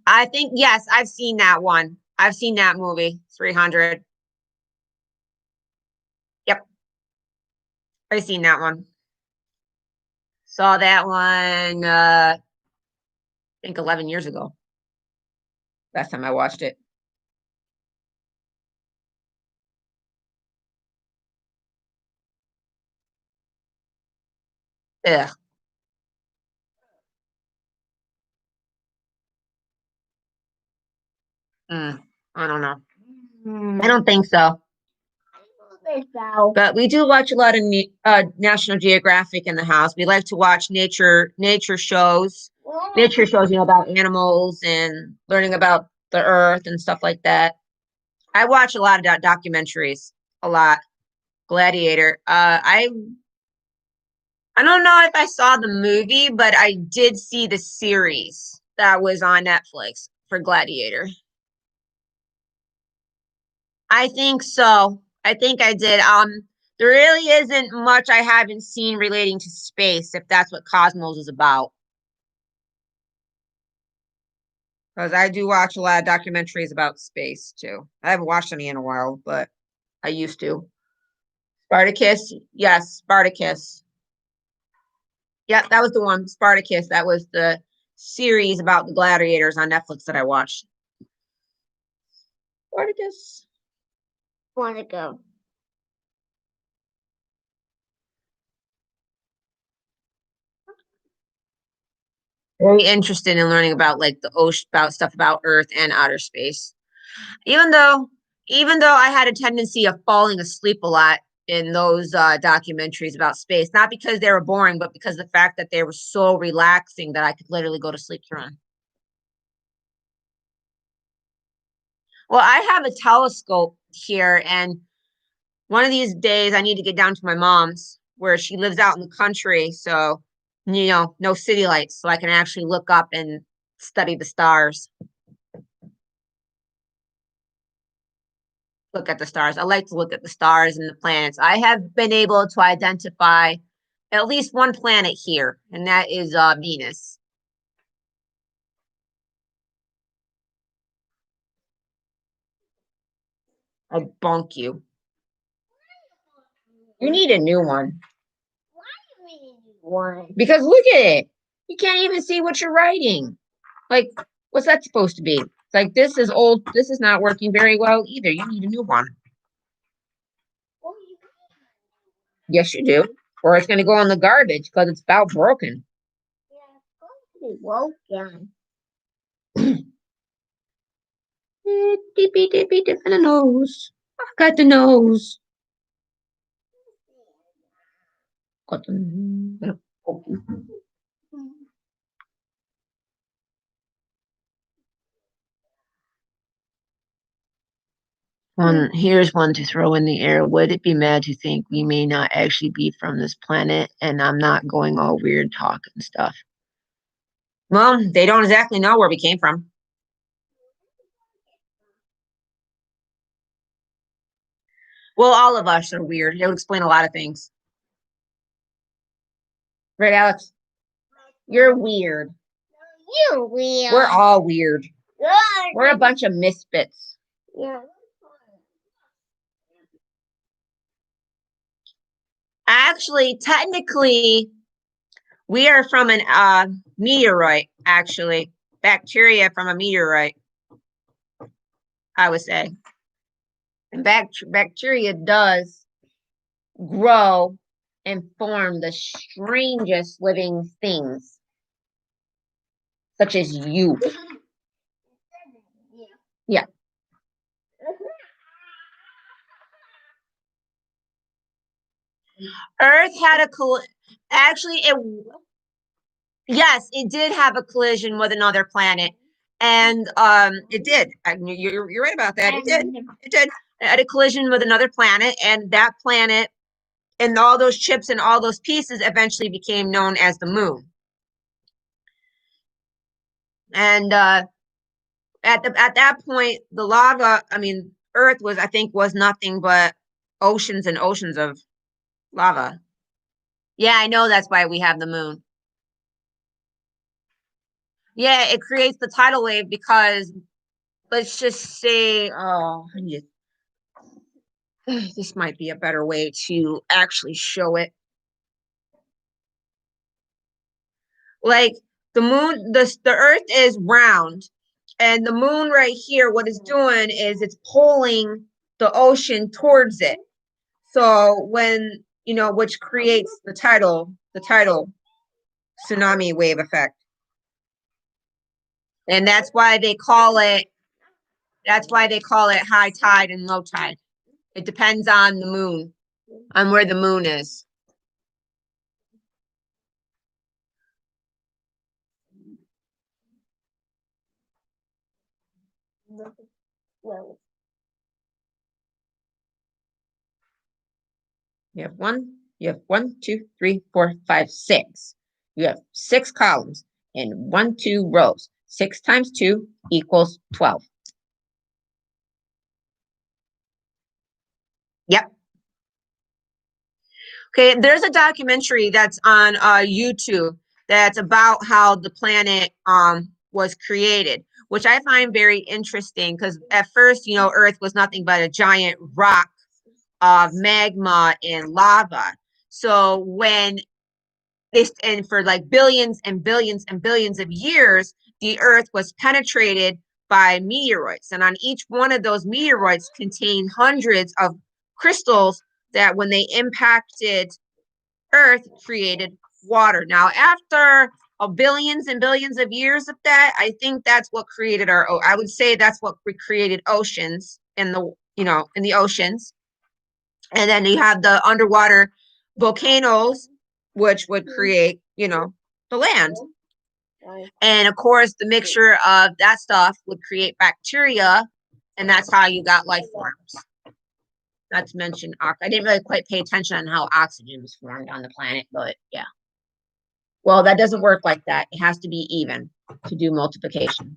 I think yes, I've seen that one. I've seen that movie, 300. Yep, I've seen that one. Saw that one I think 11 years ago. Last time I watched it. Ugh. Mm, I don't know. I don't think so. But we do watch a lot of National Geographic in the house. We like to watch nature shows. Nature shows, about animals and learning about the earth and stuff like that. I watch a lot of documentaries. A lot. Gladiator. I don't know if I saw the movie, but I did see the series that was on Netflix for Gladiator. I think so. I think I did. There really isn't much I haven't seen relating to space, if that's what Cosmos is about. Because I do watch a lot of documentaries about space too. I haven't watched any in a while, but I used to. Spartacus, yes, Spartacus. Yeah, that was the one. Spartacus. That was the series about the gladiators on Netflix that I watched. Spartacus. Want to go? Very interested in learning about like the ocean, about stuff about Earth and outer space. Even though, even though I had a tendency of falling asleep a lot in those documentaries about space, not because they were boring, but because the fact that they were so relaxing that I could literally go to sleep through them. Well, I have a telescope here, and one of these days I need to get down to my mom's where she lives out in the country. So, no city lights, so I can actually look up and study the stars, look at the stars. I like to look at the stars and the planets. I have been able to identify at least one planet here, and that is Venus. I'll bonk you. You need a new one. Why? Because look at it. You can't even see what you're writing. Like, what's that supposed to be? It's like this is old. This is not working very well either. You need a new one. Yes, you do. Or it's going to go in the garbage because it's about broken. Woken. Dippy, dippy, dip in the nose. I got the nose. Got the. Here's one to throw in the air. Would it be mad to think we may not actually be from this planet? And I'm not going all weird talk and stuff. Well, they don't exactly know where we came from. Well, all of us are weird. It would explain a lot of things. Right, Alex? You're weird. You weird. We're all weird. We're a bunch of misfits. Yeah. Actually, technically, we are from an meteorite, actually. Bacteria from a meteorite, I would say. And bacteria does grow and form the strangest living things, such as you. Yeah. Earth had a actually it yes, it did have a collision with another planet. And it did. You're right about that. It did. It did. It had a collision with another planet, and that planet and all those chips and all those pieces eventually became known as the moon. And at that point, the lava, I mean, Earth was, I think, was nothing but oceans and oceans of lava. Yeah, I know that's why we have the moon. Yeah, it creates the tidal wave because let's just say, oh, this might be a better way to actually show it. Like the moon, the Earth is round, and the moon right here, what it's doing is it's pulling the ocean towards it. So when which creates the tidal tsunami wave effect, and that's why they call it high tide and low tide. It depends on the moon, on where the moon is. You have one, two, three, four, five, six. You have 6 columns and 1, 2 rows. 6 times 2 equals 12. Yep. Okay, there's a documentary that's on YouTube that's about how the planet was created, which I find very interesting because at first, Earth was nothing but a giant rock of magma and lava. So when this and for like billions and billions and billions of years, the Earth was penetrated by meteoroids, and on each one of those meteoroids contained hundreds of crystals that, when they impacted Earth, created water. Now, after billions and billions of years of that, I think that's what created I would say that's what created oceans in the oceans. And then you have the underwater volcanoes, which would create, the land. And of course, the mixture of that stuff would create bacteria, and that's how you got life forms. Not to mention, I didn't really quite pay attention on how oxygen was formed on the planet, but yeah. Well, that doesn't work like that. It has to be even to do multiplication.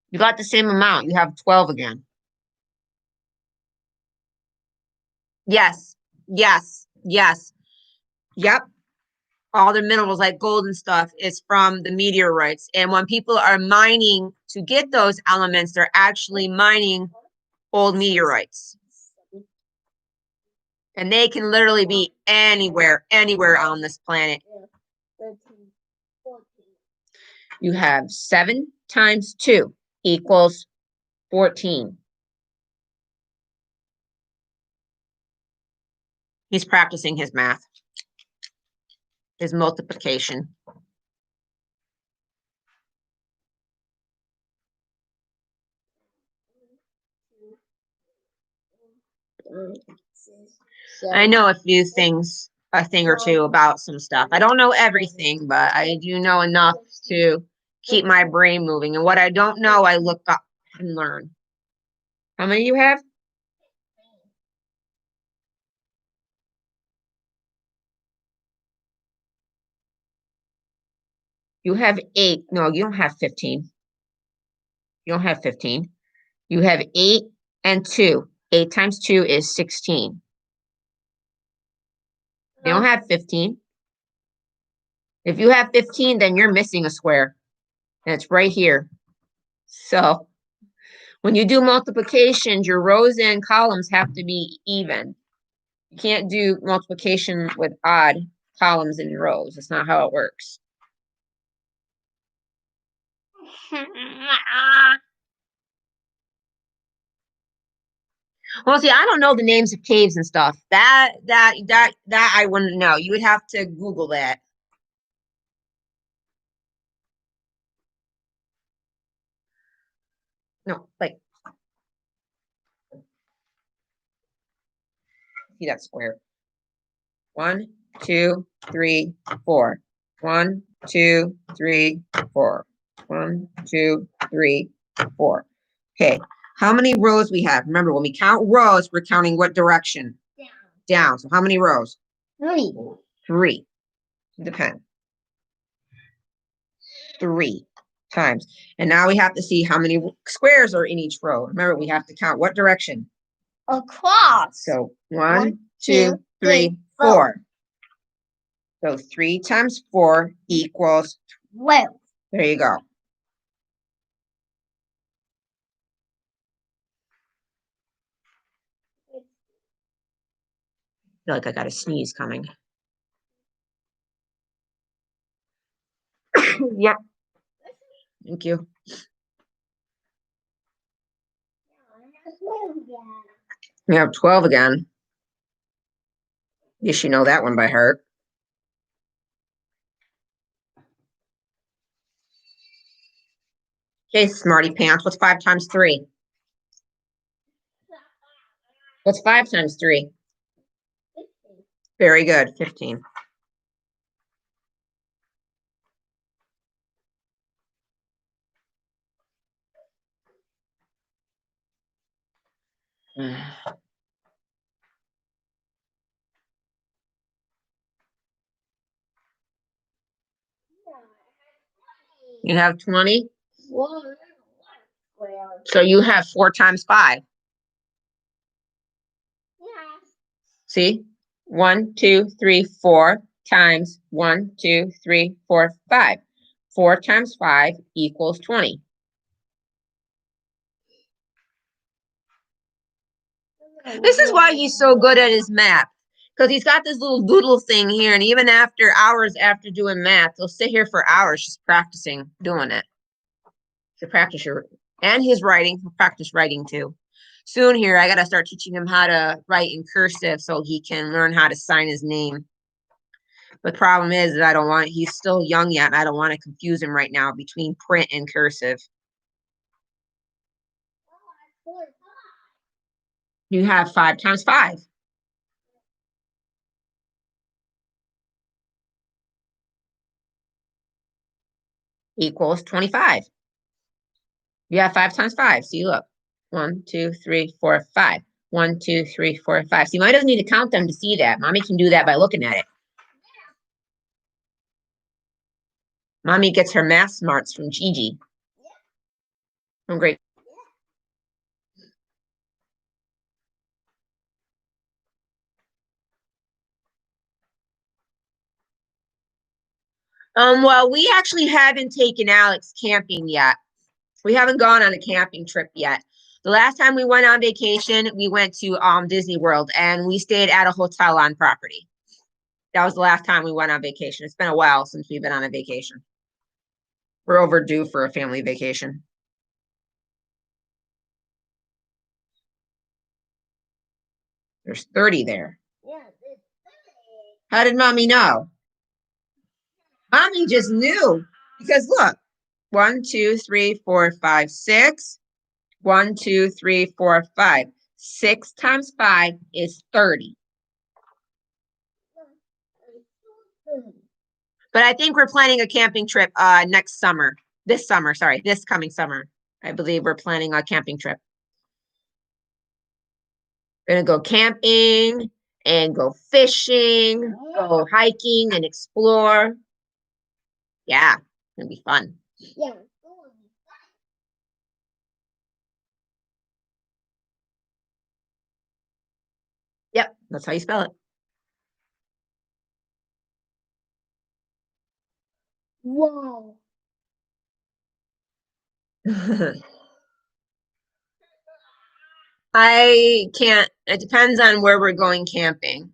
You got the same amount. You have 12 again. Yes, yes, yes. Yep. All the minerals like gold and stuff is from the meteorites. And when people are mining to get those elements, they're actually mining old meteorites. And they can literally be anywhere on this planet. You have 7 times 2 equals 14. He's practicing his math, his multiplication. I know a few things, a thing or two about some stuff. I don't know everything, but I do know enough to keep my brain moving. And what I don't know, I look up and learn. How many you have? You have 8. No, you don't have 15. You don't have 15. You have 8 and 2. 8 times 2 is 16. You don't have 15. If you have 15, then you're missing a square. And it's right here. So when you do multiplications, your rows and columns have to be even. You can't do multiplication with odd columns and rows. That's not how it works. Well, see, I don't know the names of caves and stuff. That I wouldn't know. You would have to Google that. No, like, see that square. 1, 2, 3, 4. 1, 2, 3, 4. 1, 2, 3, 4. Okay. How many rows we have? Remember, when we count rows, we're counting what direction? Down. So how many rows? 3. 3. Depend. 3 times. And now we have to see how many squares are in each row. Remember, we have to count what direction? Across. So 1, 2, 3, 4. So 3 times 4 equals 12. There you go. I feel like I got a sneeze coming. Yep. Thank you. We have 12 again. You should know that one by heart. Okay, smarty pants. What's 5 times 3? What's 5 times 3? Very good. 15. You have 20? So you have 4 times 5. See? 1, 2, 3, 4 times 1, 2, 3, 4, 5. 4 times 5 equals 20. This is why he's so good at his math. Because he's got this little doodle thing here, and even after hours after doing math, he'll sit here for hours just practicing doing it. To practice your and his writing, he'll practice writing too. Soon here, I gotta start teaching him how to write in cursive so he can learn how to sign his name. But the problem is that I don't want he's still young yet, and I don't want to confuse him right now between print and cursive. You have 5 times 5. Equals 25. You have 5 times 5. See, look. 1, 2, 3, 4, 5. 1, 2, 3, 4, 5. See, Mommy doesn't need to count them to see that. Mommy can do that by looking at it. Mommy gets her math smarts from Gigi. From great. Well, we actually haven't taken Alex camping yet. We haven't gone on a camping trip yet. The last time we went on vacation, we went to Disney World and we stayed at a hotel on property. That was the last time we went on vacation. It's been a while since we've been on a vacation. We're overdue for a family vacation. There's 30 there. How did Mommy know? Mommy just knew because look, 1, 2, 3, 4, 5, 6. 1, 2, 3, 4, 5. 6 times 5 is 30. But I think we're planning a camping trip next summer. This summer, sorry, this coming summer. I believe we're planning a camping trip. We're gonna go camping and go fishing, go hiking and explore. Yeah, it's gonna be fun. Yeah. Yep, that's how you spell Wow. it. I can't, it depends on where we're going camping.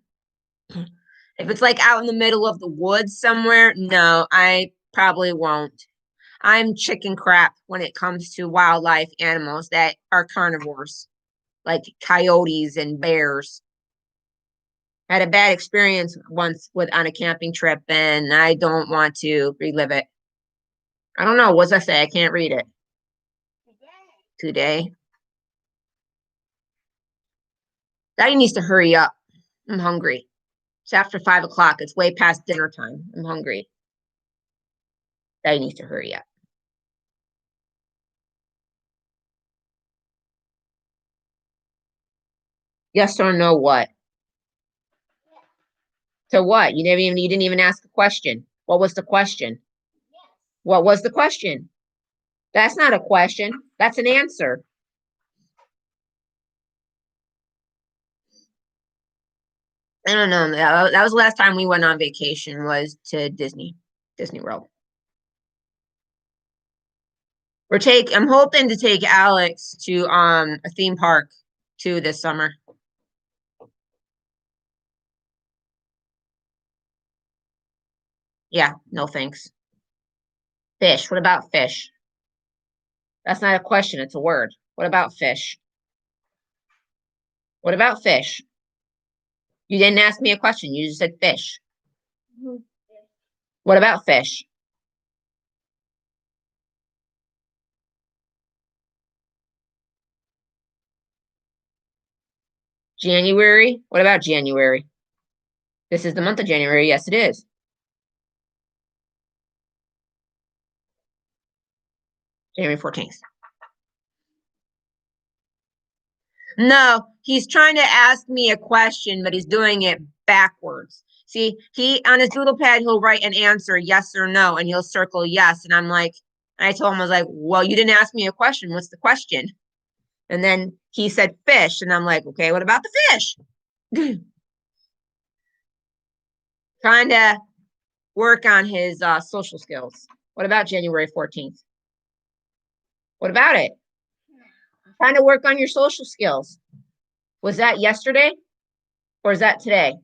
If it's like out in the middle of the woods somewhere, no, I probably won't. I'm chicken crap when it comes to wildlife animals that are carnivores, like coyotes and bears. I had a bad experience once with on a camping trip, and I don't want to relive it. I don't know. What's I say? I can't read it today. Daddy needs to hurry up. I'm hungry. It's after 5 o'clock. It's way past dinner time. I'm hungry. Daddy needs to hurry up. Yes or no? What? To what? You didn't even ask a question. What was the question? What was the question? That's not a question. That's an answer. I don't know. That was the last time we went on vacation was to Disney World. I'm hoping to take Alex to a theme park too this summer. Yeah, no thanks. Fish. What about fish? That's not a question, it's a word. What about fish? What about fish? You didn't ask me a question, you just said fish. What about fish? January? What about January? This is the month of January. Yes, it is. January 14th. No, he's trying to ask me a question, but he's doing it backwards. See, he on his doodle pad, he'll write an answer, yes or no, and he'll circle yes. And I'm like, and I told him, I was like, well, you didn't ask me a question. What's the question? And then he said fish. And I'm like, okay, what about the fish? Trying to work on his social skills. What about January 14th? What about it? Trying to work on your social skills. Was that yesterday or is that today?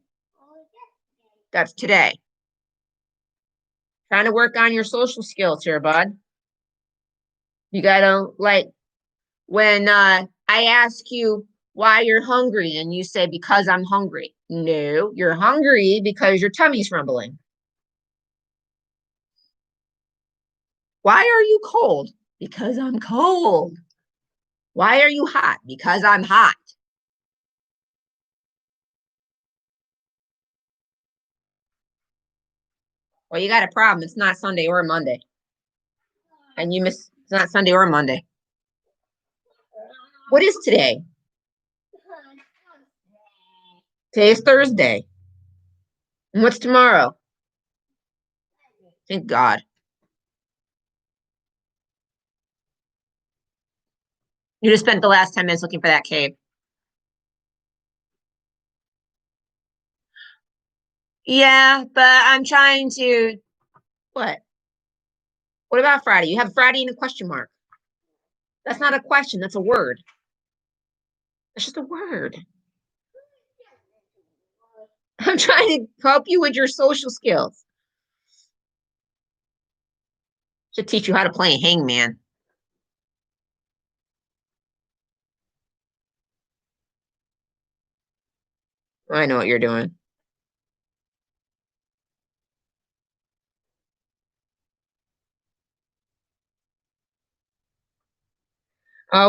That's today. Trying to work on your social skills here, bud. You gotta like when I ask you why you're hungry and you say because I'm hungry. No, you're hungry because your tummy's rumbling. Why are you cold? Because I'm cold. Why are you hot? Because I'm hot. Well, you got a problem. It's not Sunday or Monday. And you miss it's not Sunday or Monday. What is today? Today is Thursday. And what's tomorrow? Thank God. You just spent the last 10 minutes looking for that cave. Yeah, but I'm trying to. What? What about Friday? You have Friday in a question mark. That's not a question. That's a word. That's just a word. I'm trying to help you with your social skills. Should teach you how to play hangman. I know what you're doing.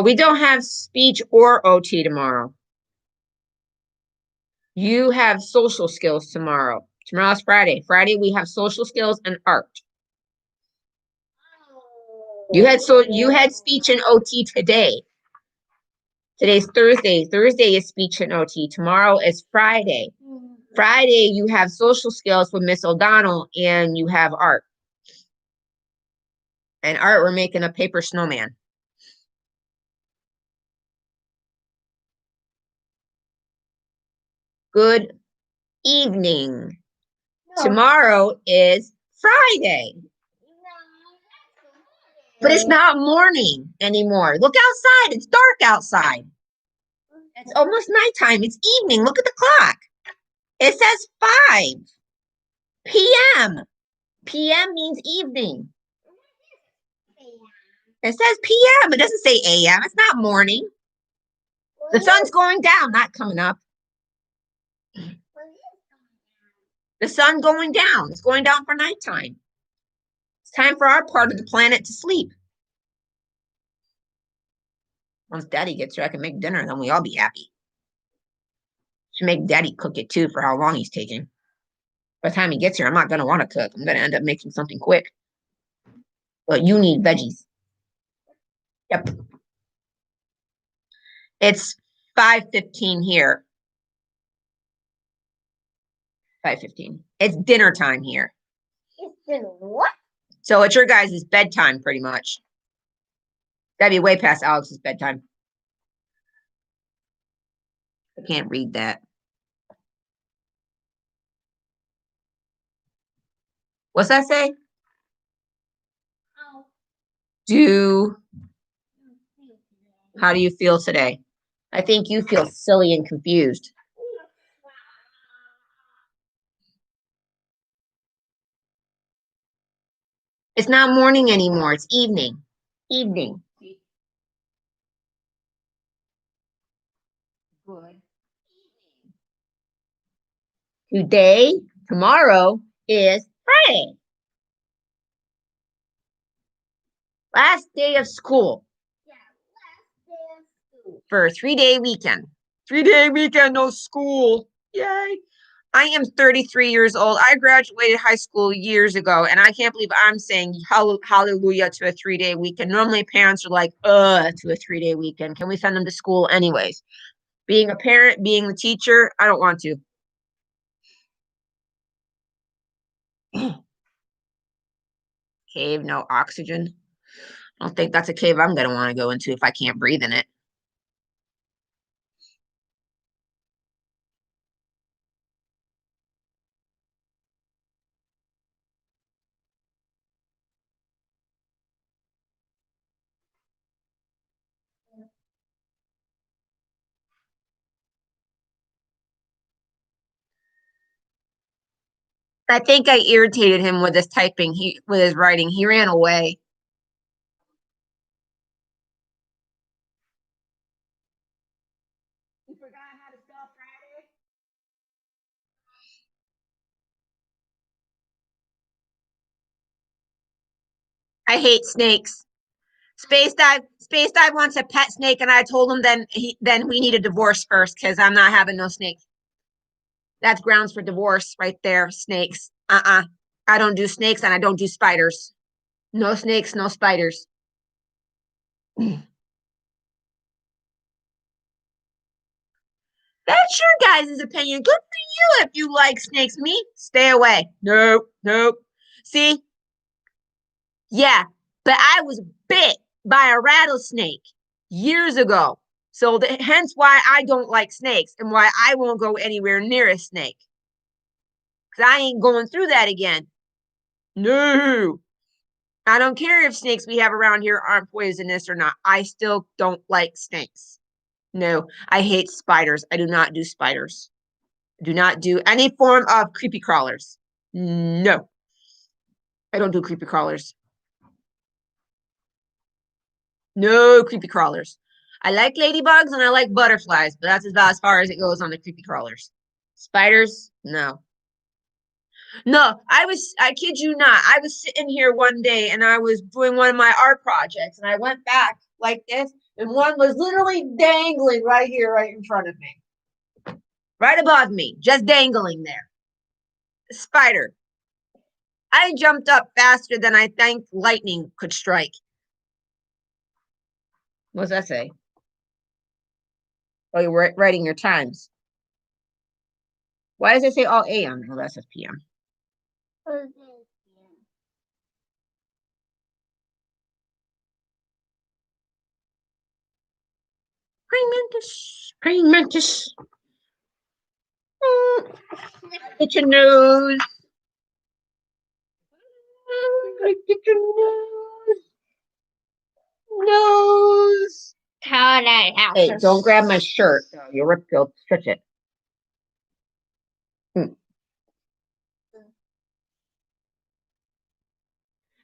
We don't have speech or OT tomorrow. You have social skills tomorrow. Tomorrow's Friday. Friday we have social skills and art. You had speech and OT today. Today's Thursday. Thursday is speech and OT. Tomorrow is Friday. Friday you have social skills with Miss O'Donnell and you have art. And art we're making a paper snowman. Good evening. No. Tomorrow is Friday, but it's not morning anymore. Look outside. It's dark outside. It's almost nighttime. It's evening. Look at the clock. It says 5 p.m. PM means evening. It says PM. It doesn't say AM. It's not morning. The sun's going down, not coming up. The sun going down. It's going down for nighttime. It's time for our part of the planet to sleep. Once Daddy gets here, I can make dinner, and then we all be happy. Should make Daddy cook it too for how long he's taking. By the time he gets here, I'm not gonna want to cook. I'm gonna end up making something quick. But you need veggies. Yep. It's 5:15 here. 5:15. It's dinner time here. It's been what? So it's your guys' bedtime, pretty much. That'd be way past Alex's bedtime. I can't read that. What's that say? How do you feel today? I think you feel silly and confused. It's not morning anymore. It's evening. Evening. Good. Today, tomorrow is Friday. Last day of school. Yeah, last day of school. For a 3-day weekend. 3-day weekend, no school. Yay. I am 33 years old. I graduated high school years ago, and I can't believe I'm saying hallelujah to a 3-day weekend. Normally, parents are like, to a 3-day weekend. Can we send them to school anyways? Being a parent, being the teacher, I don't want to. Cave, no oxygen. I don't think that's a cave I'm going to want to go into if I can't breathe in it. I think I irritated him with his typing, with his writing. He ran away. You forgot how to spell Friday? I hate snakes. Space Dive wants a pet snake, and I told him then we need a divorce first because I'm not having no snakes. That's grounds for divorce right there. Snakes. I don't do snakes and I don't do spiders. No snakes, no spiders. That's your guys' opinion. Good for you if you like snakes. Me, stay away. Nope, nope. See, yeah, but I was bit by a rattlesnake years ago. So hence why I don't like snakes and why I won't go anywhere near a snake. Because I ain't going through that again. No. I don't care if snakes we have around here aren't poisonous or not. I still don't like snakes. No, I hate spiders. I do not do spiders. Do not do any form of creepy crawlers. No, I don't do creepy crawlers. No creepy crawlers. I like ladybugs and I like butterflies, but that's about as far as it goes on the creepy crawlers. Spiders, no. No, I kid you not. I was sitting here one day and I was doing one of my art projects and I went back like this and one was literally dangling right here, right in front of me. Right above me, just dangling there. A spider. I jumped up faster than I think lightning could strike. What's that say? Oh, you're writing your times. Why does it say all AM? Oh, that says PM. Praying mantis. Praying mantis. Get your nose. Get your nose. Nose. How that Hey, don't grab my shirt. You'll stretch it.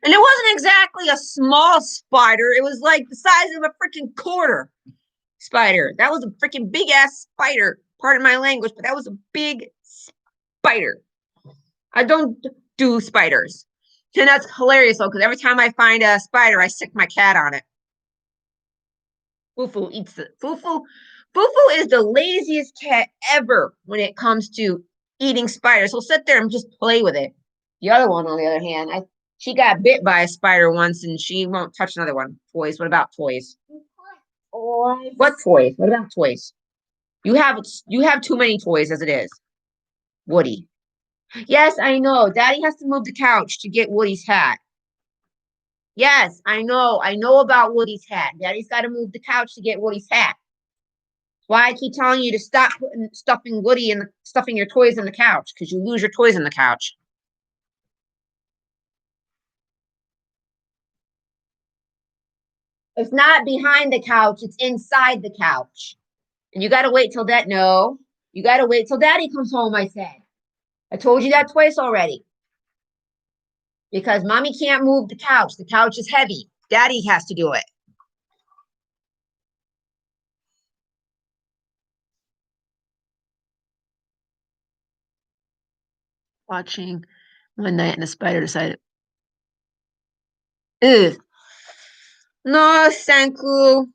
And it wasn't exactly a small spider. It was like the size of a freaking quarter spider. That was a freaking big ass spider. Pardon my language, but that was a big spider. I don't do spiders. And that's hilarious though, because every time I find a spider, I sick my cat on it. Fufu eats it. Fufu is the laziest cat ever when it comes to eating spiders. He'll sit there and just play with it. The other one, on the other hand, she got bit by a spider once and she won't touch another one. Toys. What about toys? What toys? What about toys? You have too many toys as it is. Woody. Yes, I know. Daddy has to move the couch to get Woody's hat. Yes, I know. I know about Woody's hat. Daddy's got to move the couch to get Woody's hat. Why I keep telling you to stop stuffing Woody and stuffing your toys in the couch because you lose your toys in the couch. It's not behind the couch, it's inside the couch. And you gotta wait till that. No, you gotta wait till Daddy comes home, I said. I told you that twice already. Because mommy can't move the couch. The couch is heavy. Daddy has to do it. Watching one night and the spider decided, ugh. No, Sanku.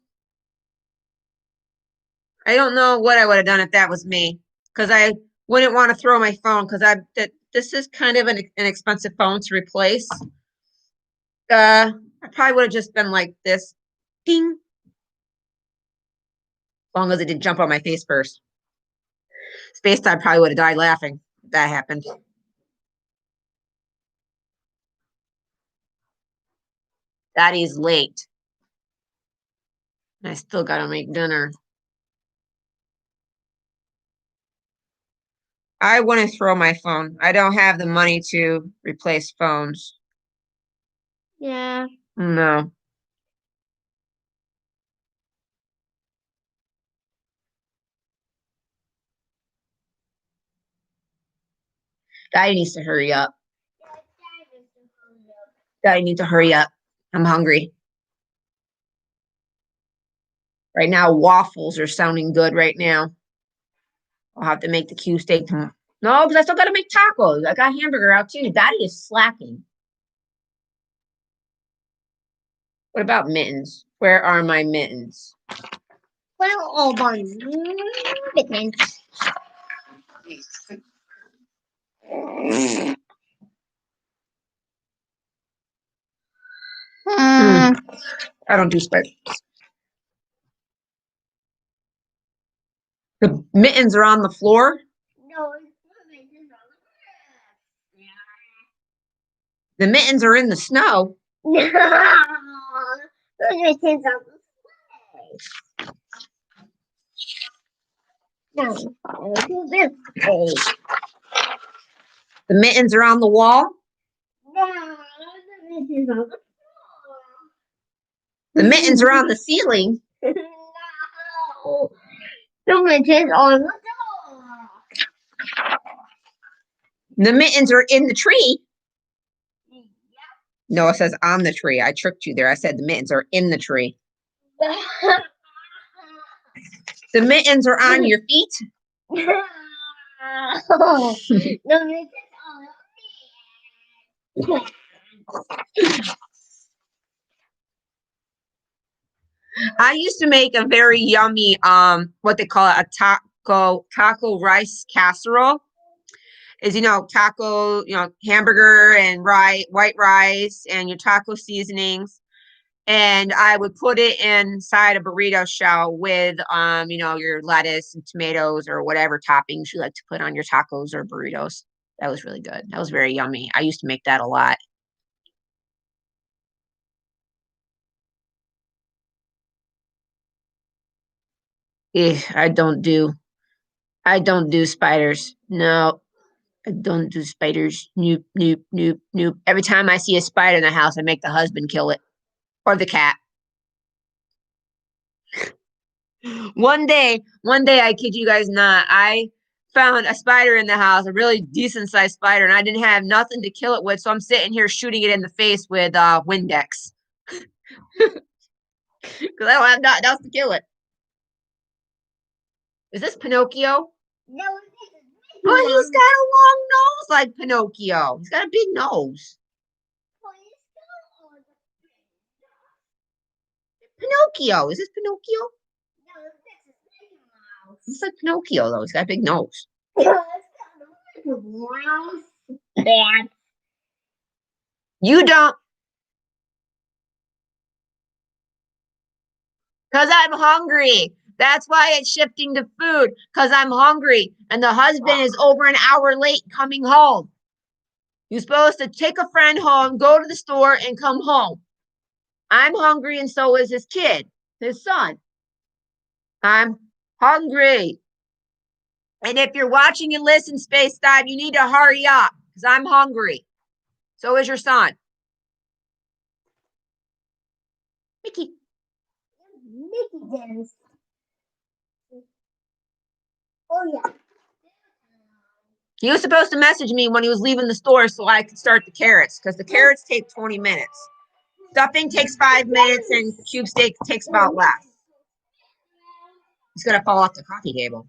I don't know what I would have done if that was me. Because I wouldn't want to throw my phone because this is kind of an expensive phone to replace. I probably would have just been like this. Ding. As long as it didn't jump on my face first. Space Time probably would have died laughing if that happened. Daddy's late. I still gotta make dinner. I wouldn't throw my phone. I don't have the money to replace phones. Yeah. No. Daddy needs to hurry up. Daddy needs to hurry up. I'm hungry. Right now, waffles are sounding good right now. I'll have to make the Q steak tomorrow. No, because I still gotta make tacos. I got hamburger out too. Daddy is slacking. What about mittens? Where are my mittens? Well, all buns. Mittens. I don't do spiders. The mittens are on the floor. No, The mittens are in the snow. mittens on the no, this way. The mittens are on the wall. No, the mittens on the The mittens are on the ceiling. no, the mittens on the door. The mittens are in the tree. No, it says on the tree. I tricked you there. I said the mittens are in the tree. The mittens are on your feet. The mittens on I used to make a very yummy what they call it, a taco rice casserole. Is taco, hamburger and white rice and your taco seasonings. And I would put it inside a burrito shell with your lettuce and tomatoes or whatever toppings you like to put on your tacos or burritos. That was really good. That was very yummy. I used to make that a lot. I don't do I don't do spiders. No, I don't do spiders. Nope, nope, nope, nope. Every time I see a spider in the house, I make the husband kill it or the cat. One day, I kid you guys not, I found a spider in the house, a really decent sized spider, and I didn't have nothing to kill it with, so I'm sitting here shooting it in the face with Windex because I don't have nothing else to kill it. Is this Pinocchio? No, Oh, he's got a long nose like Pinocchio. He's got a big nose. Pinocchio. Is this Pinocchio? It's like Pinocchio though. He's got a big nose. You don't, because I'm hungry. That's why it's shifting to food, because I'm hungry. And the husband is over an hour late coming home. You're supposed to take a friend home, go to the store, and come home. I'm hungry, and so is his kid, his son. I'm hungry. And if you're watching and listen, Space Dive, you need to hurry up because I'm hungry. So is your son. Mickey. Mickey dance. Oh yeah. He was supposed to message me when he was leaving the store so I could start the carrots because the carrots take 20 minutes. Stuffing takes 5 minutes and cube steak takes about less. It's going to fall off the coffee table.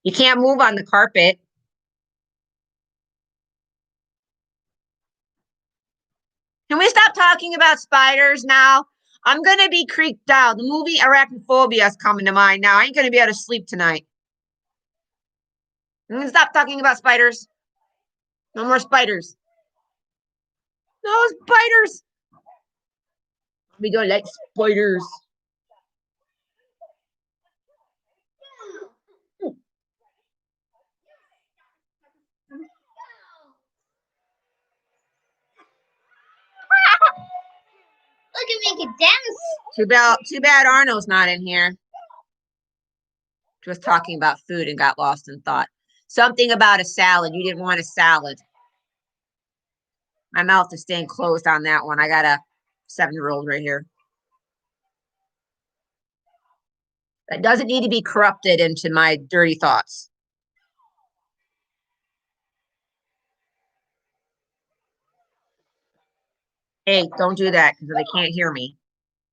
You can't move on the carpet. Can we stop talking about spiders now? I'm going to be creeped out. The movie Arachnophobia is coming to mind now. I ain't going to be able to sleep tonight. I'm going to stop talking about spiders. No more spiders. No spiders. We don't like spiders. Look at me dance. Too bad Arno's not in here. Just talking about food and got lost in thought. Something about a salad. You didn't want a salad. My mouth is staying closed on that one. I got a 7-year-old right here. That doesn't need to be corrupted into my dirty thoughts. Hey, don't do that because they can't hear me.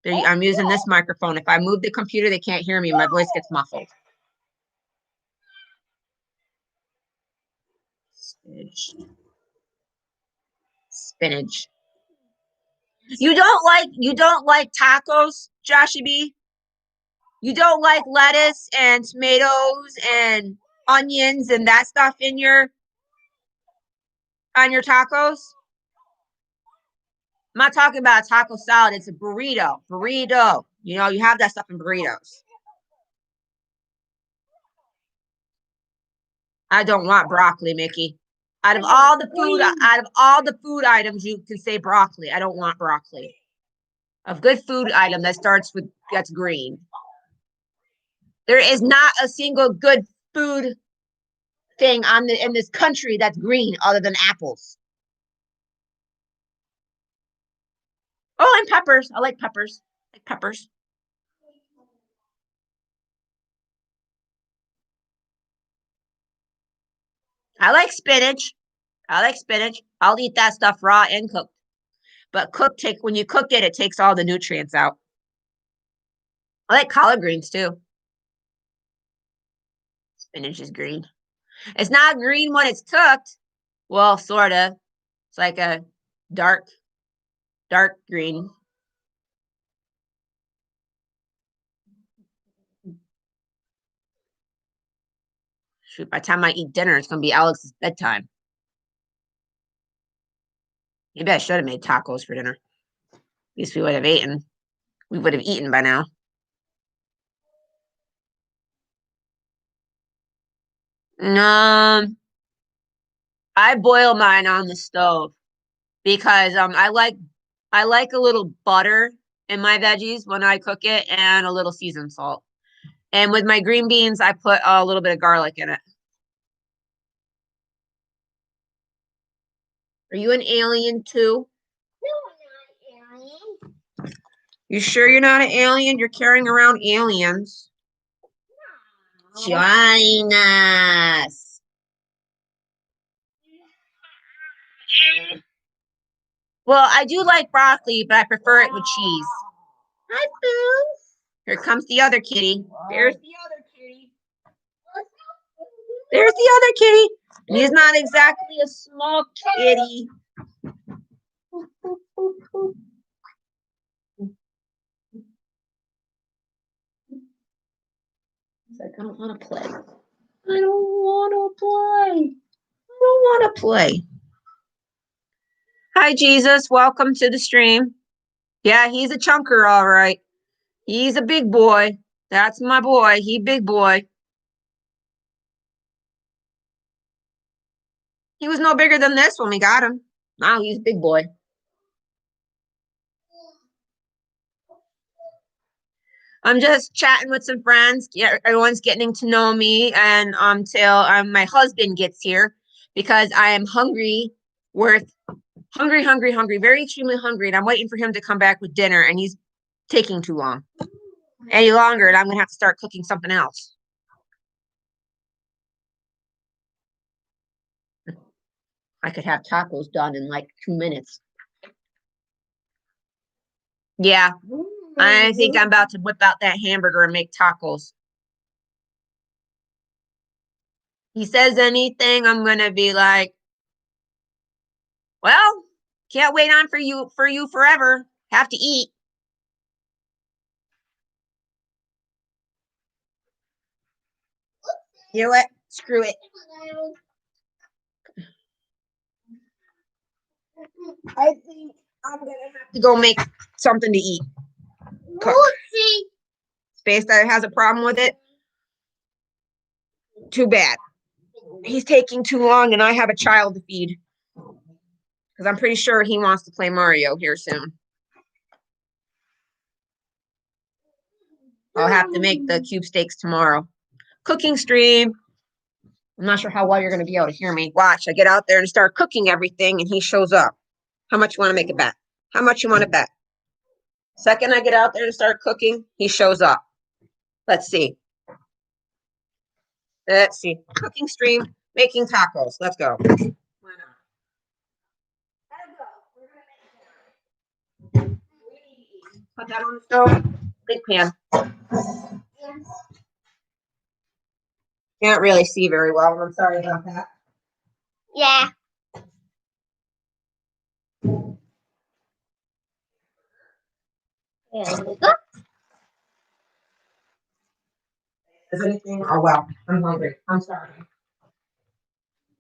I'm using this microphone. If I move the computer, they can't hear me. My voice gets muffled. Spinach. You don't like tacos, Joshy B? You don't like lettuce and tomatoes and onions and that stuff in your on your tacos? I'm not talking about a taco salad. It's a burrito. Burrito. You know, you have that stuff in burritos. I don't want broccoli, Mickey. Out of all the food items, you can say broccoli. I don't want broccoli. A good food item that starts with that's green. There is not a single good food thing in this country that's green other than apples. Oh, and peppers. I like peppers. I like peppers. I like spinach. I like spinach. I'll eat that stuff raw and cooked. But when you cook it, it takes all the nutrients out. I like collard greens too. Spinach is green. It's not green when it's cooked. Well, sort of. It's like a dark, dark green. Shoot, by the time I eat dinner, it's going to be Alex's bedtime. Maybe I should have made tacos for dinner. At least we would have eaten. We would have eaten by now. I boil mine on the stove because I like a little butter in my veggies when I cook it and a little seasoned salt. And with my green beans, I put a little bit of garlic in it. Are you an alien too? No, I'm not alien. You sure you're not an alien? You're carrying around aliens. No. Join us. Well, I do like broccoli, but I prefer it with cheese. Hi, Boo. Here comes the other kitty. There's the other kitty. There's the other kitty. He's not exactly a small kitty. It's like, I don't want to play. I don't want to play. I don't want to play. Hi, Jesus. Welcome to the stream. Yeah, he's a chunker, all right. He's a big boy. That's my boy. He big boy. He was no bigger than this when we got him. Now he's a big boy. I'm just chatting with some friends. Yeah, everyone's getting to know me, and until my husband gets here, because I am hungry, hungry, very extremely hungry, and I'm waiting for him to come back with dinner, and he's taking too long. Any longer, and I'm gonna have to start cooking something else. I could have tacos done in like 2 minutes. Yeah, I think I'm about to whip out that hamburger and make tacos. He says anything, I'm gonna be like, well, can't wait on for you forever. Have to eat. You know what? Screw it. I think I'm gonna have to go make something to eat. Cook. Space that has a problem with it. Too bad. He's taking too long, and I have a child to feed. Because I'm pretty sure he wants to play Mario here soon. I'll have to make the cube steaks tomorrow. Cooking stream. I'm not sure how well you're going to be able to hear me. Watch, I get out there and start cooking everything, and he shows up. How much you want to make a bet? How much you want to bet? Second I get out there and start cooking, he shows up. Let's see. Let's see. Cooking stream, making tacos. Let's go. Why not? Put that on the stove. Big pan. Can't really see very well. I'm sorry about that. Yeah. There we go. Is anything? Oh, well, I'm hungry. I'm sorry.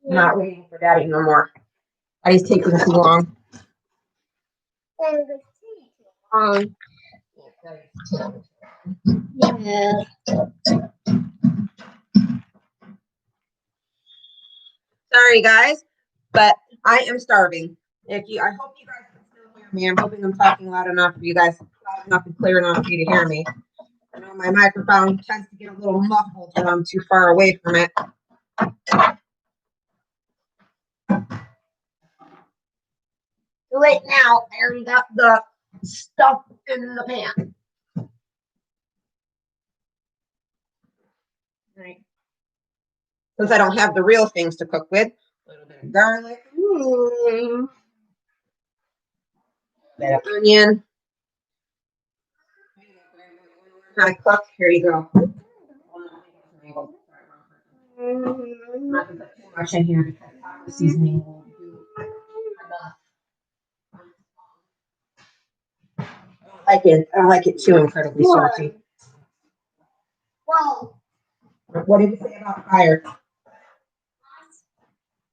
I'm not waiting for Daddy no more. Daddy's taking too long. Yeah. Sorry, guys, but I am starving. I hope you guys can still hear me. I'm hoping I'm talking loud enough for you guys, loud enough and clear enough for you to hear me. I know my microphone tends to get a little muffled when I'm too far away from it. Too late now. I already got the stuff in the pan. Right. Since I don't have the real things to cook with, a little bit of garlic, a bit of onion. How to cook? Here you go. I'm not gonna put too much in here because the seasoning will do enough. I don't like it too incredibly salty. Whoa. What did you say about fire?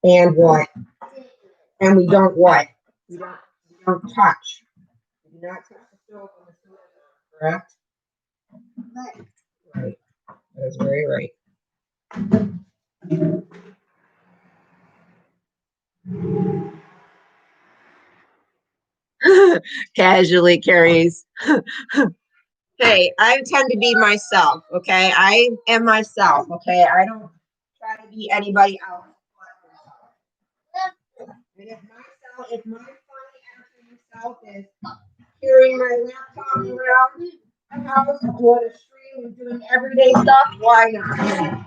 And what? And we don't what? We don't touch. We do not touch the stove when the stove is on, correct? Right. That is very right. Casually carries. Hey, I tend to be myself, okay? I am myself, okay? I don't try to be anybody else. And if my funny acting self is carrying my laptop around the house, doing a stream and doing everyday stuff, why not?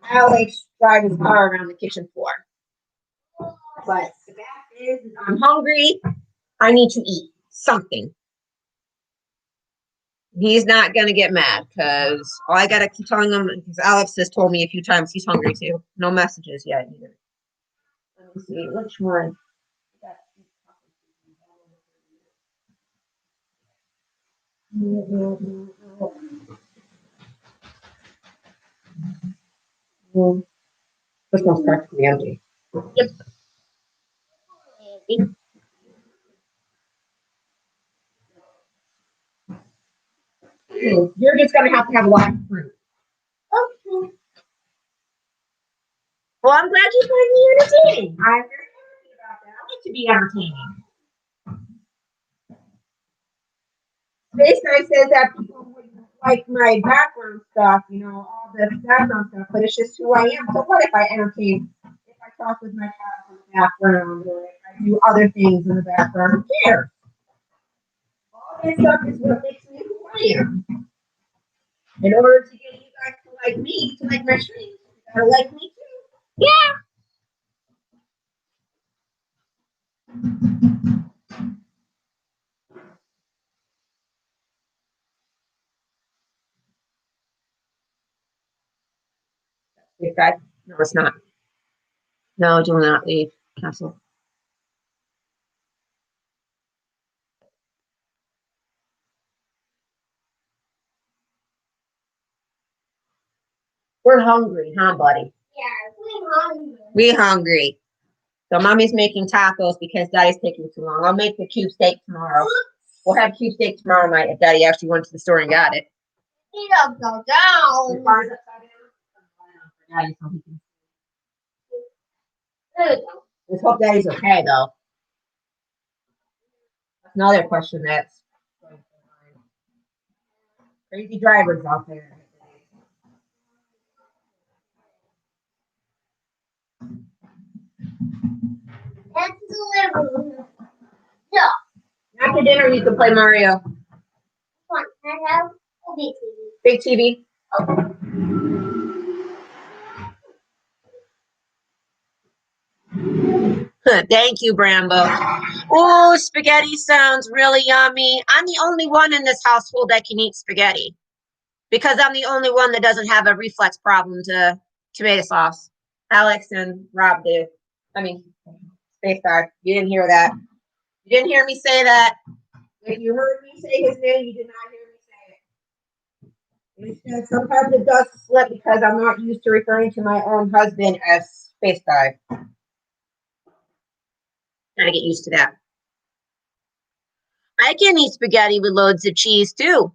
Alex drive his car around the kitchen floor. But the fact is, I'm hungry. I need to eat something. He's not gonna get mad because all I gotta keep telling him because Alex has told me a few times he's hungry too. No messages yet either. Let me see which one. This one's practically empty. Yep. You're just gonna have to have a lot of fruit. Okay. Well, I'm glad you find me entertaining. I'm very happy about that. I like to be entertaining. Space Guy says that people wouldn't like my background stuff, all the background stuff, but it's just who I am. So what if I entertain? If I talk with my cat in the background, or if I do other things in the background, who cares? All that stuff is what makes me who I am. In order to get you guys to like me, to like my streams, you gotta like me too. Yeah. Space Guy? No, it's not. No, do not leave castle. We're hungry, huh, buddy? Yeah, we're hungry. We hungry. So mommy's making tacos because daddy's taking too long. I'll make the cube steak tomorrow. We'll have cube steak tomorrow night if daddy actually went to the store and got it. He don't go down. Let's hope daddy's okay though. That's another question that's crazy drivers out there. That's the living. Yeah. After dinner, you can play Mario. Come on, I have a big TV. Big TV. Thank you, Brambo. Oh, spaghetti sounds really yummy. I'm the only one in this household that can eat spaghetti because I'm the only one that doesn't have a reflex problem to tomato sauce. Alex and Rob do. I mean, Space Guy. You didn't hear that. You didn't hear me say that. If you heard me say his name, you did not hear me say it. Sometimes it does slip because I'm not used to referring to my own husband as Space Guy. Gotta get used to that. I can eat spaghetti with loads of cheese too.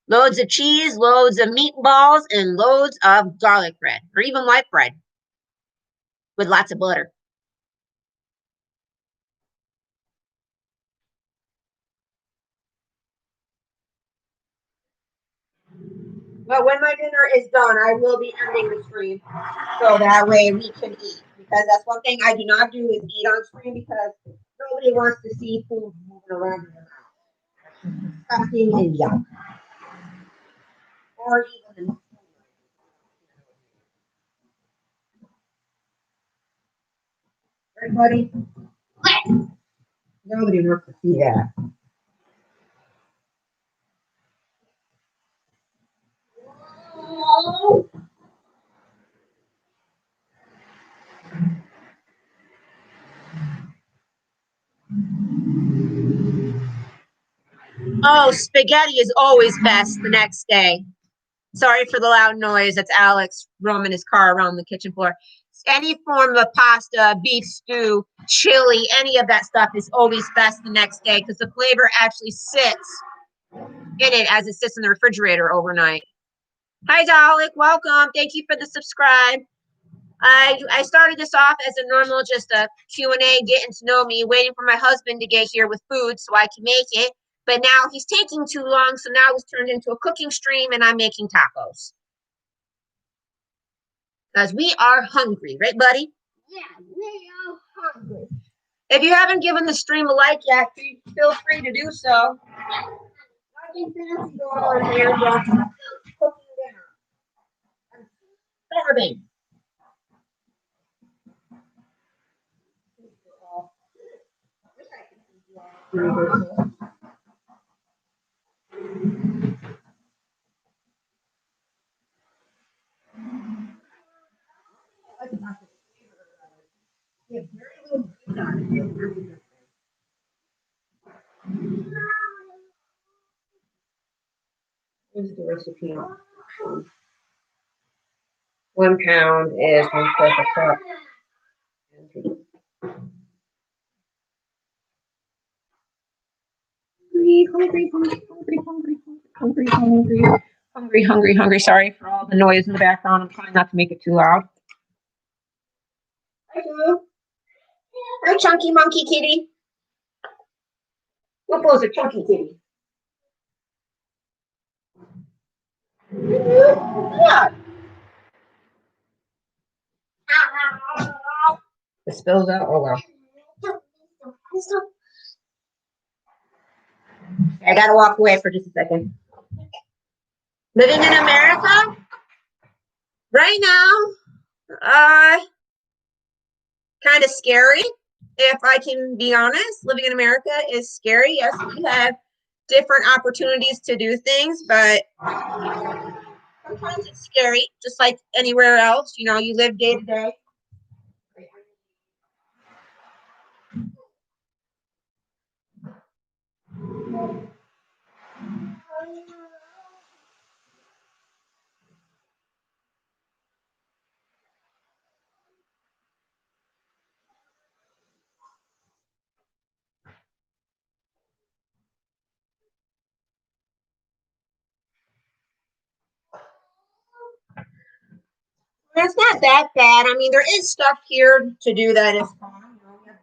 Loads of cheese, loads of meatballs, and loads of garlic bread, or even white bread with lots of butter. But when my dinner is done, I will be ending the stream so that way we can eat. Because that's one thing I do not do is eat on stream because nobody wants to see food moving around in their mouth. Disgusting and yuck. Or even right, buddy? Nobody wants to see that. Oh, spaghetti is always best the next day. Sorry for the loud noise. That's Alex roaming his car around the kitchen floor. Any form of pasta, beef stew, chili, any of that stuff is always best the next day because the flavor actually sits in it as it sits in the refrigerator overnight. Hi, Dalek. Welcome. Thank you for the subscribe. I started this off as a normal, just a Q&A, getting to know me, waiting for my husband to get here with food so I can make it. But now he's taking too long, so now it's turned into a cooking stream, and I'm making tacos. Because we are hungry, right, buddy? Yeah, we are hungry. If you haven't given the stream a like yet, feel free to do so. Nothing fancy going on here, just cooking dinner. I'm starving. Here's the recipe. 1 pound is 1/4 a cup. Hungry. Sorry for all the noise in the background. I'm trying not to make it too loud. Hi, chunky monkey kitty. What was a chunky kitty? Yeah. It spills out. Oh well. I gotta walk away for just a second. Living in America right now, kind of scary. If I can be honest, living in America is scary. Yes, we have different opportunities to do things, but sometimes it's scary, just like anywhere else. You know, you live day to day. It's not that bad. I mean, there is stuff here to do that is fun. You know, we have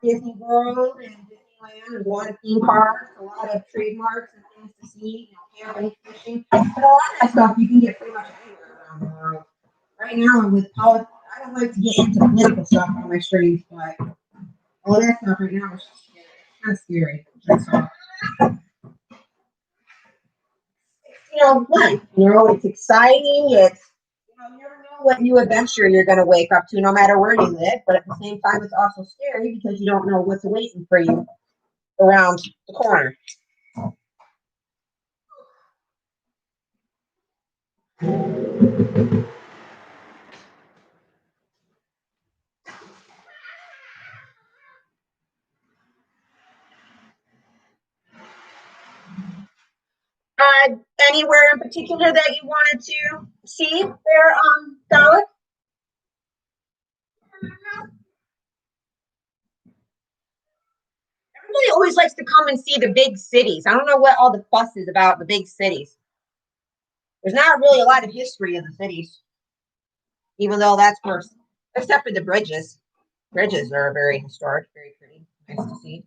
Disney World and Disneyland and a lot of theme parks, a lot of trademarks and things to see, you know, camping, fishing. But a lot of that stuff you can get pretty much anywhere around the world. Right now, with politics, I don't like to get into political stuff on my streams, but all that stuff right now is just scary. It's kind of scary. That's all. You know, life. You know, it's exciting. It's you never know what new adventure you're going to wake up to, no matter where you live. But at the same time, it's also scary because you don't know what's waiting for you around the corner. Anywhere in particular that you wanted to see there, Dalek? Everybody always likes to come and see the big cities. I don't know what all the fuss is about the big cities. There's not really a lot of history in the cities, even though that's where, except for the bridges. Bridges are very historic, very pretty, nice to see.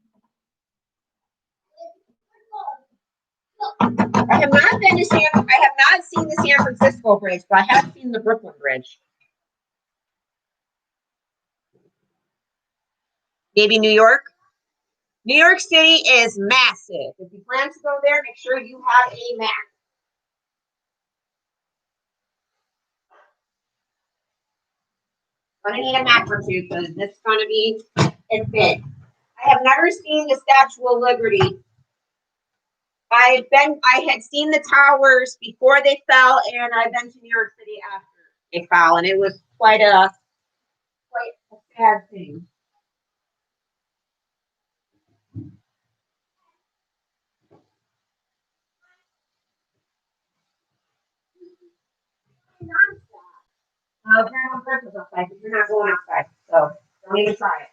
I have not been to I have not seen the San Francisco Bridge, but I have seen the Brooklyn Bridge. Maybe New York. New York City is massive. If you plan to go there, make sure you have a map. I'm gonna need a map or two because this is gonna be a bit. I have never seen the Statue of Liberty. I had seen the towers before they fell, and I've been to New York City after they fell, and it was quite a sad thing. Grandma Christmas outside, but you're not going outside, so don't even try it.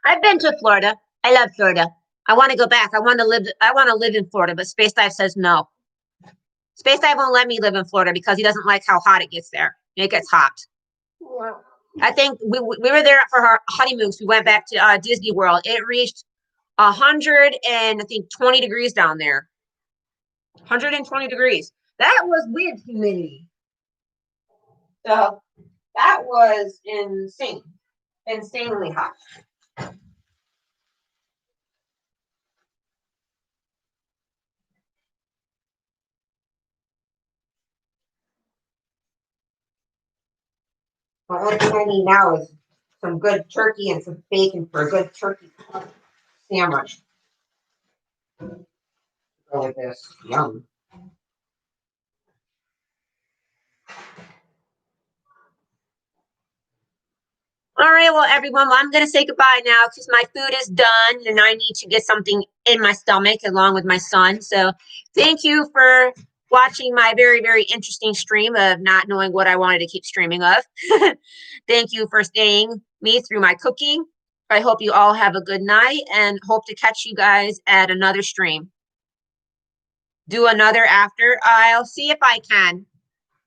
I've been to Florida. I love Florida. I want to go back. I want to live. I want to live in Florida, but Space Dive says no. Space Dive won't let me live in Florida because he doesn't like how hot it gets there. It gets hot. I think we were there for our honeymoons. We went back to Disney World. It reached 120 degrees down there. 120 degrees. That was with humidity. So that was insane. Insanely hot. The only thing I need now is some good turkey and some bacon for a good turkey sandwich. Go with this. Yum. All right, well, everyone, I'm going to say goodbye now because my food is done and I need to get something in my stomach along with my son. So thank you for watching my very, very interesting stream of not knowing what I wanted to keep streaming of. Thank you for staying me through my cooking. I hope you all have a good night and hope to catch you guys at another stream. Do another after. I'll see if I can.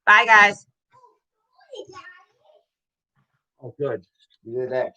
Bye, guys. Oh, good. You did that,